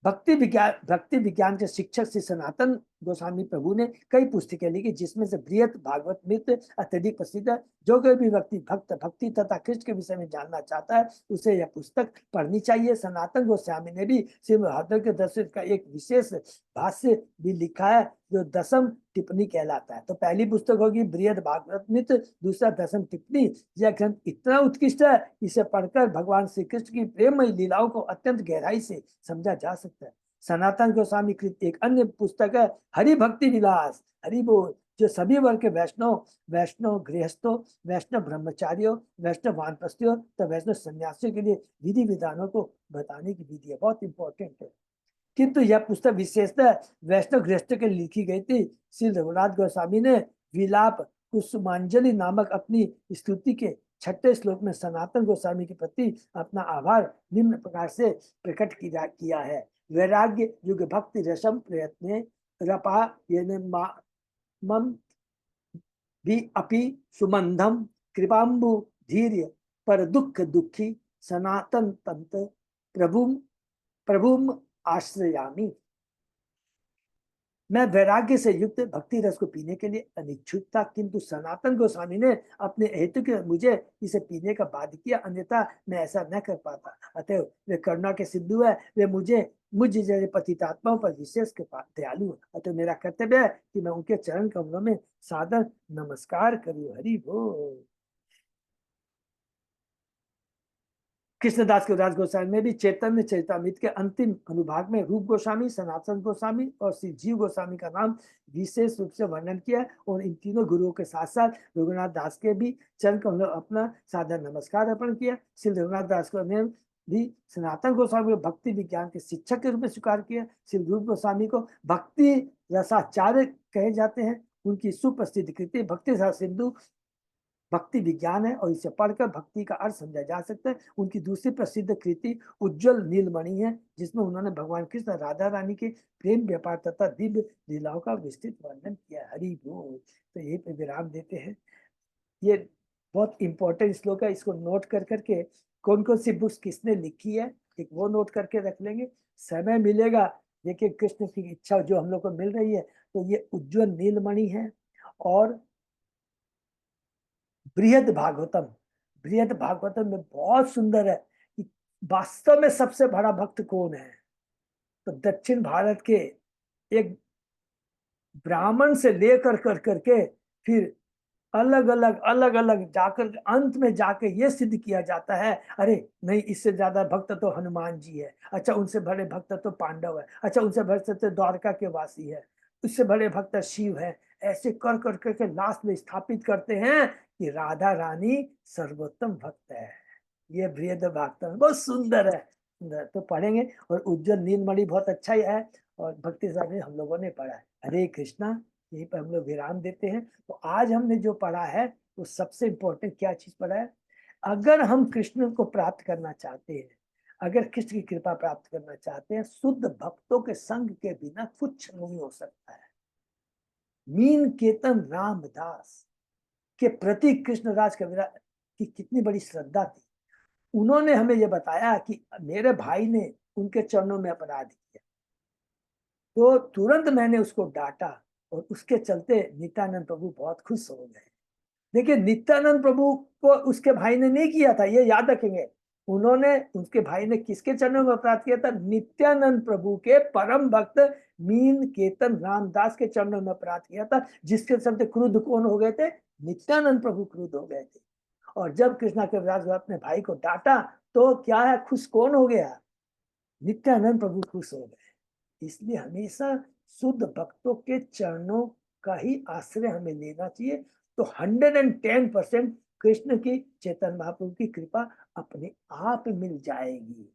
भक्ति विज्ञान के शिक्षक श्री सनातन गोस्वामी प्रभु ने कई पुस्तकें लिखी, जिसमें से बृहत भागवत अत्यधिक प्रसिद्ध है। जो कोई भी व्यक्ति भक्ति तथा कृष्ण के विषय में जानना चाहता है उसे यह पुस्तक पढ़नी चाहिए। सनातन गोस्वामी ने भी श्रीमद् भागवत के दर्शन का एक विशेष भाष्य भी लिखा है, जो दसम टिप्पणी कहलाता है। तो पहली पुस्तक होगी बृहद भागवत, दूसरा दसम टिप्पणी। यह ग्रंथ इतना उत्कृष्ट है, इसे पढ़कर भगवान श्री कृष्ण की प्रेममयी लीलाओं को अत्यंत गहराई से समझा जा सकता है। सनातन गोस्वामी कृत एक अन्य पुस्तक है हरि भक्ति विलास, हरि बोल, जो सभी वर्ग के वैष्णव गृहस्थों, वैष्णव ब्रह्मचारियों, वैष्णव वानप्रस्थियों तो वैष्णव सन्यासियों के लिए विधि विधानों को बताने की विधि है। बहुत इंपॉर्टेंट है। किंतु यह पुस्तक विशेषतः वैष्णव गृहस्थों के लिए लिखी गई थी। श्री रघुनाथ गोस्वामी ने विलाप कुसुमांजलि नामक अपनी स्तुति के 6ठे श्लोक में सनातन गोस्वामी के प्रति अपना आभार निम्न प्रकार से प्रकट किया है। वैराग्य युग भक्ति रसम प्रयत्ने रपा मम भी अपि सुमंधम कृपाम्बु धीर्य पर दुख दुखी सनातन तंत्र प्रभुम आश्रयामी। मैं वैराग्य से युक्त भक्ति रस को पीने के लिए अनिच्छुक था, किंतु सनातन गोस्वामी ने अपने हेतु के मुझे इसे पीने का बाध्य किया, अन्यथा मैं ऐसा न कर पाता। अतः वे करुणा के सिद्धू है, वे मुझ जैसे पतितात्माओं पर विशेष दयालु है। अतः मेरा कर्तव्य है कि मैं उनके चरण कमलों में सादर नमस्कार करूं। हरि बोल। कृष्णदास कविराज गोस्वामी में भी चैतन्य चरितामृत के अंतिम अनुभाग में रूप गोस्वामी, सनातन गोस्वामी और श्री जीव गोस्वामी का नाम विशेष रूप से वर्णन किया। और इन तीनों गुरुओं के साथ साथ रघुनाथ दास के भी चरण कमलों अपना सादर नमस्कार अर्पण किया। श्री रघुनाथ दास को ने भी सनातन गोस्वामी को भक्ति विज्ञान के शिक्षक के रूप में स्वीकार किया। श्री रूप गोस्वामी को भक्ति रसाचार्य कहे जाते हैं। उनकी सुप्रसिद्ध कृति भक्ति रस सिंधु भक्ति विज्ञान है और इसे पढ़कर भक्ति का अर्थ समझा जा सकता है। उनकी दूसरी प्रसिद्ध कृति उज्जवल नीलमणि है, जिसमें उन्होंने भगवान कृष्ण राधा रानी के प्रेम व्यापार तथा दिव्य लीलाओं का विस्तृत वर्णन किया। हरि बोल। तो यही पे विराम देते हैं। ये बहुत इंपॉर्टेंट श्लोक है, इसको नोट कर करके कौन कौन सी बुक्स किसने लिखी है एक वो नोट करके रख लेंगे। समय मिलेगा, देखिए कृष्ण की इच्छा जो हम लोग को मिल रही है। तो ये उज्जवल नीलमणि है और बृहद भागवतम में बहुत सुंदर है कि वास्तव में सबसे बड़ा भक्त कौन है। तो दक्षिण भारत के एक ब्राह्मण से लेकर करके फिर अलग अलग जाकर अंत में जाके ये सिद्ध किया जाता है, अरे नहीं इससे ज्यादा भक्त तो हनुमान जी है, अच्छा उनसे बड़े भक्त तो पांडव है, अच्छा उनसे बड़े तो द्वारका के वासी है, उससे बड़े भक्त शिव है। ऐसे कर करके लास्ट में स्थापित करते हैं कि राधा रानी सर्वोत्तम भक्त है। ये बृहद भागवतम बहुत सुंदर है, तो पढ़ेंगे। और उज्जवल नीलमणि बहुत अच्छा ही है और भक्ति सागर हम लोगों ने पढ़ा है। हरे कृष्णा। यहीं पर हम लोग विराम देते हैं। तो आज हमने जो पढ़ा है वो सबसे इंपॉर्टेंट क्या चीज पढ़ा है। अगर हम कृष्ण को प्राप्त करना चाहते हैं, अगर कृष्ण की कृपा प्राप्त करना चाहते हैं, शुद्ध भक्तों के संग के बिना कुछ नहीं हो सकता है। मीन केतन रामदास के प्रति कृष्णराज कविराज की कितनी बड़ी श्रद्धा थी। उन्होंने हमें यह बताया कि मेरे भाई ने उनके चरणों में अपराध किया, तो तुरंत मैंने उसको डांटा और उसके चलते नित्यानंद प्रभु बहुत खुश हो गए। देखिए नित्यानंद प्रभु को उसके भाई ने नहीं किया था, ये याद रखेंगे। उन्होंने उसके भाई ने किसके चरणों में अपराध किया था? नित्यानंद प्रभु के परम भक्त मीन केतन रामदास के चरणों में अपराध किया था, जिसके चलते क्रुद्ध कौन हो गए थे? नित्यानंद प्रभु क्रुद्ध हो गए थे। और जब कृष्णा कविराज अपने भाई को डांटा तो क्या है, खुश कौन हो गया? नित्यानंद प्रभु खुश हो गए। इसलिए हमेशा शुद्ध भक्तों के चरणों का ही आश्रय हमें लेना चाहिए। तो 110% कृष्ण की चैतन्य महाप्रभु की कृपा अपने आप मिल जाएगी।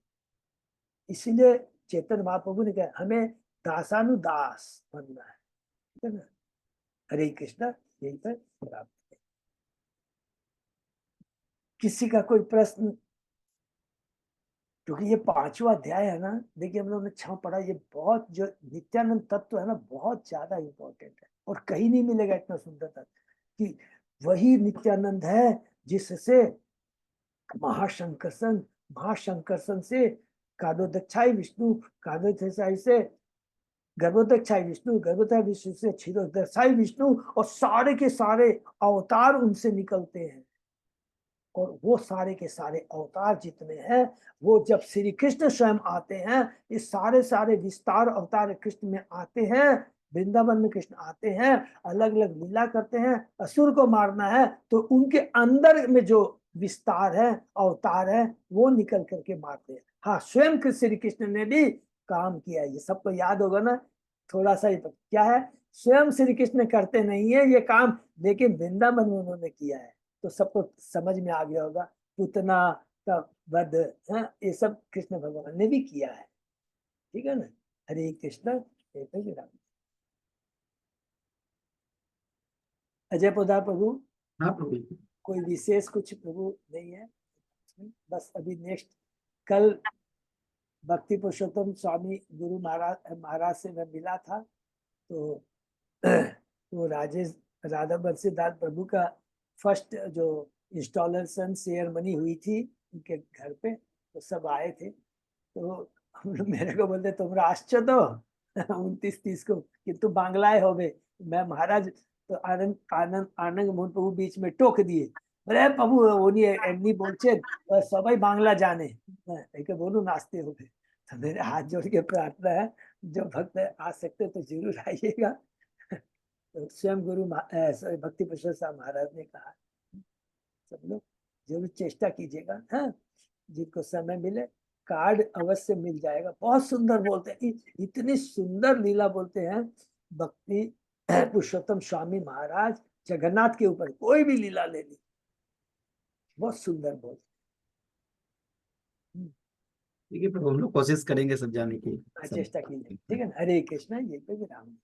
इसलिए चैतन्य महाप्रभु ने कहा हमें दासानुदास बनना है। हरे कृष्णा। यहीं पर किसी का कोई प्रश्न? क्योंकि ये 5वां अध्याय है ना, देखिए हम लोगों ने 6 पढ़ा, ये बहुत जो नित्यानंद तत्व है ना, बहुत ज्यादा इंपॉर्टेंट है और कहीं नहीं मिलेगा इतना सुंदर तत्व कि वही नित्यानंद है जिससे महाशंकरसन, महाशंकरसन से कादोदक्षाई विष्णु, कादोदक्षाई से गर्भोदक्षाई विष्णु, गर्भोदक्षाई विष्णु से क्षीरोदक्षाई विष्णु, और सारे के सारे अवतार उनसे निकलते हैं। और वो सारे के सारे अवतार जितने हैं, वो जब श्री कृष्ण स्वयं आते हैं, ये सारे सारे विस्तार अवतार कृष्ण में आते हैं, वृंदावन में कृष्ण आते हैं, अलग अलग लीला करते हैं, असुर को मारना है तो उनके अंदर में जो विस्तार है, अवतार है, वो निकल करके मारते हैं। हाँ, स्वयं श्री कृष्ण ने भी काम किया है, ये सबको याद होगा ना। थोड़ा सा ही क्या है, स्वयं श्री कृष्ण करते नहीं है ये काम, लेकिन वृंदावन में उन्होंने किया है, तो सबको समझ में आ गया होगा। पूतना का वध है, ये सब कृष्ण भगवान ने भी किया है, ठीक है ना। हरे कृष्ण, हरे राम। अजय पोदार प्रभु, हाँ प्रभु। कोई विशेष कुछ प्रभु नहीं है, बस अभी नेक्स्ट कल भक्ति पुरुषोत्तम स्वामी गुरु महाराज से मैं मिला था, तो वो राजेश राधा बंसीदास प्रभु का फर्स्ट जो इंस्टॉलेशन सेरेमनी हुई थी उनके घर पे, तो सब आए थे, तो मेरे को बोलते तुम आश्चर्य तो 29-30 को किंतु बांग्लाय हो गए। मैं महाराज तो आनंद आनंद आनंद मोहन प्रभु बीच में टोक दिए, बोले प्रभु वो नहीं बोलचे सबाई बांग्ला जाने, बोलू नाचते हो गए। तो मेरे हाथ जोड़ के प्रार्थना है, जो भक्त आ सकते तो जरूर आइएगा। तो स्वयं गुरु भक्ति प्रसाद महाराज ने कहा सब लोग जरूर चेष्टा कीजिएगा, हाँ, जिनको समय मिले कार्ड अवश्य मिल जाएगा। बहुत सुंदर बोलते हैं, इतनी सुंदर लीला बोलते हैं भक्ति पुरुषोत्तम स्वामी महाराज, जगन्नाथ के ऊपर कोई भी लीला ले ली, बहुत सुंदर बोलते। ठीक है प्रभु, हम लोग कोशिश करेंगे सब जाने की, चेष्टा कीजिए, ठीक है ना। हरे कृष्णा, ये पे राम।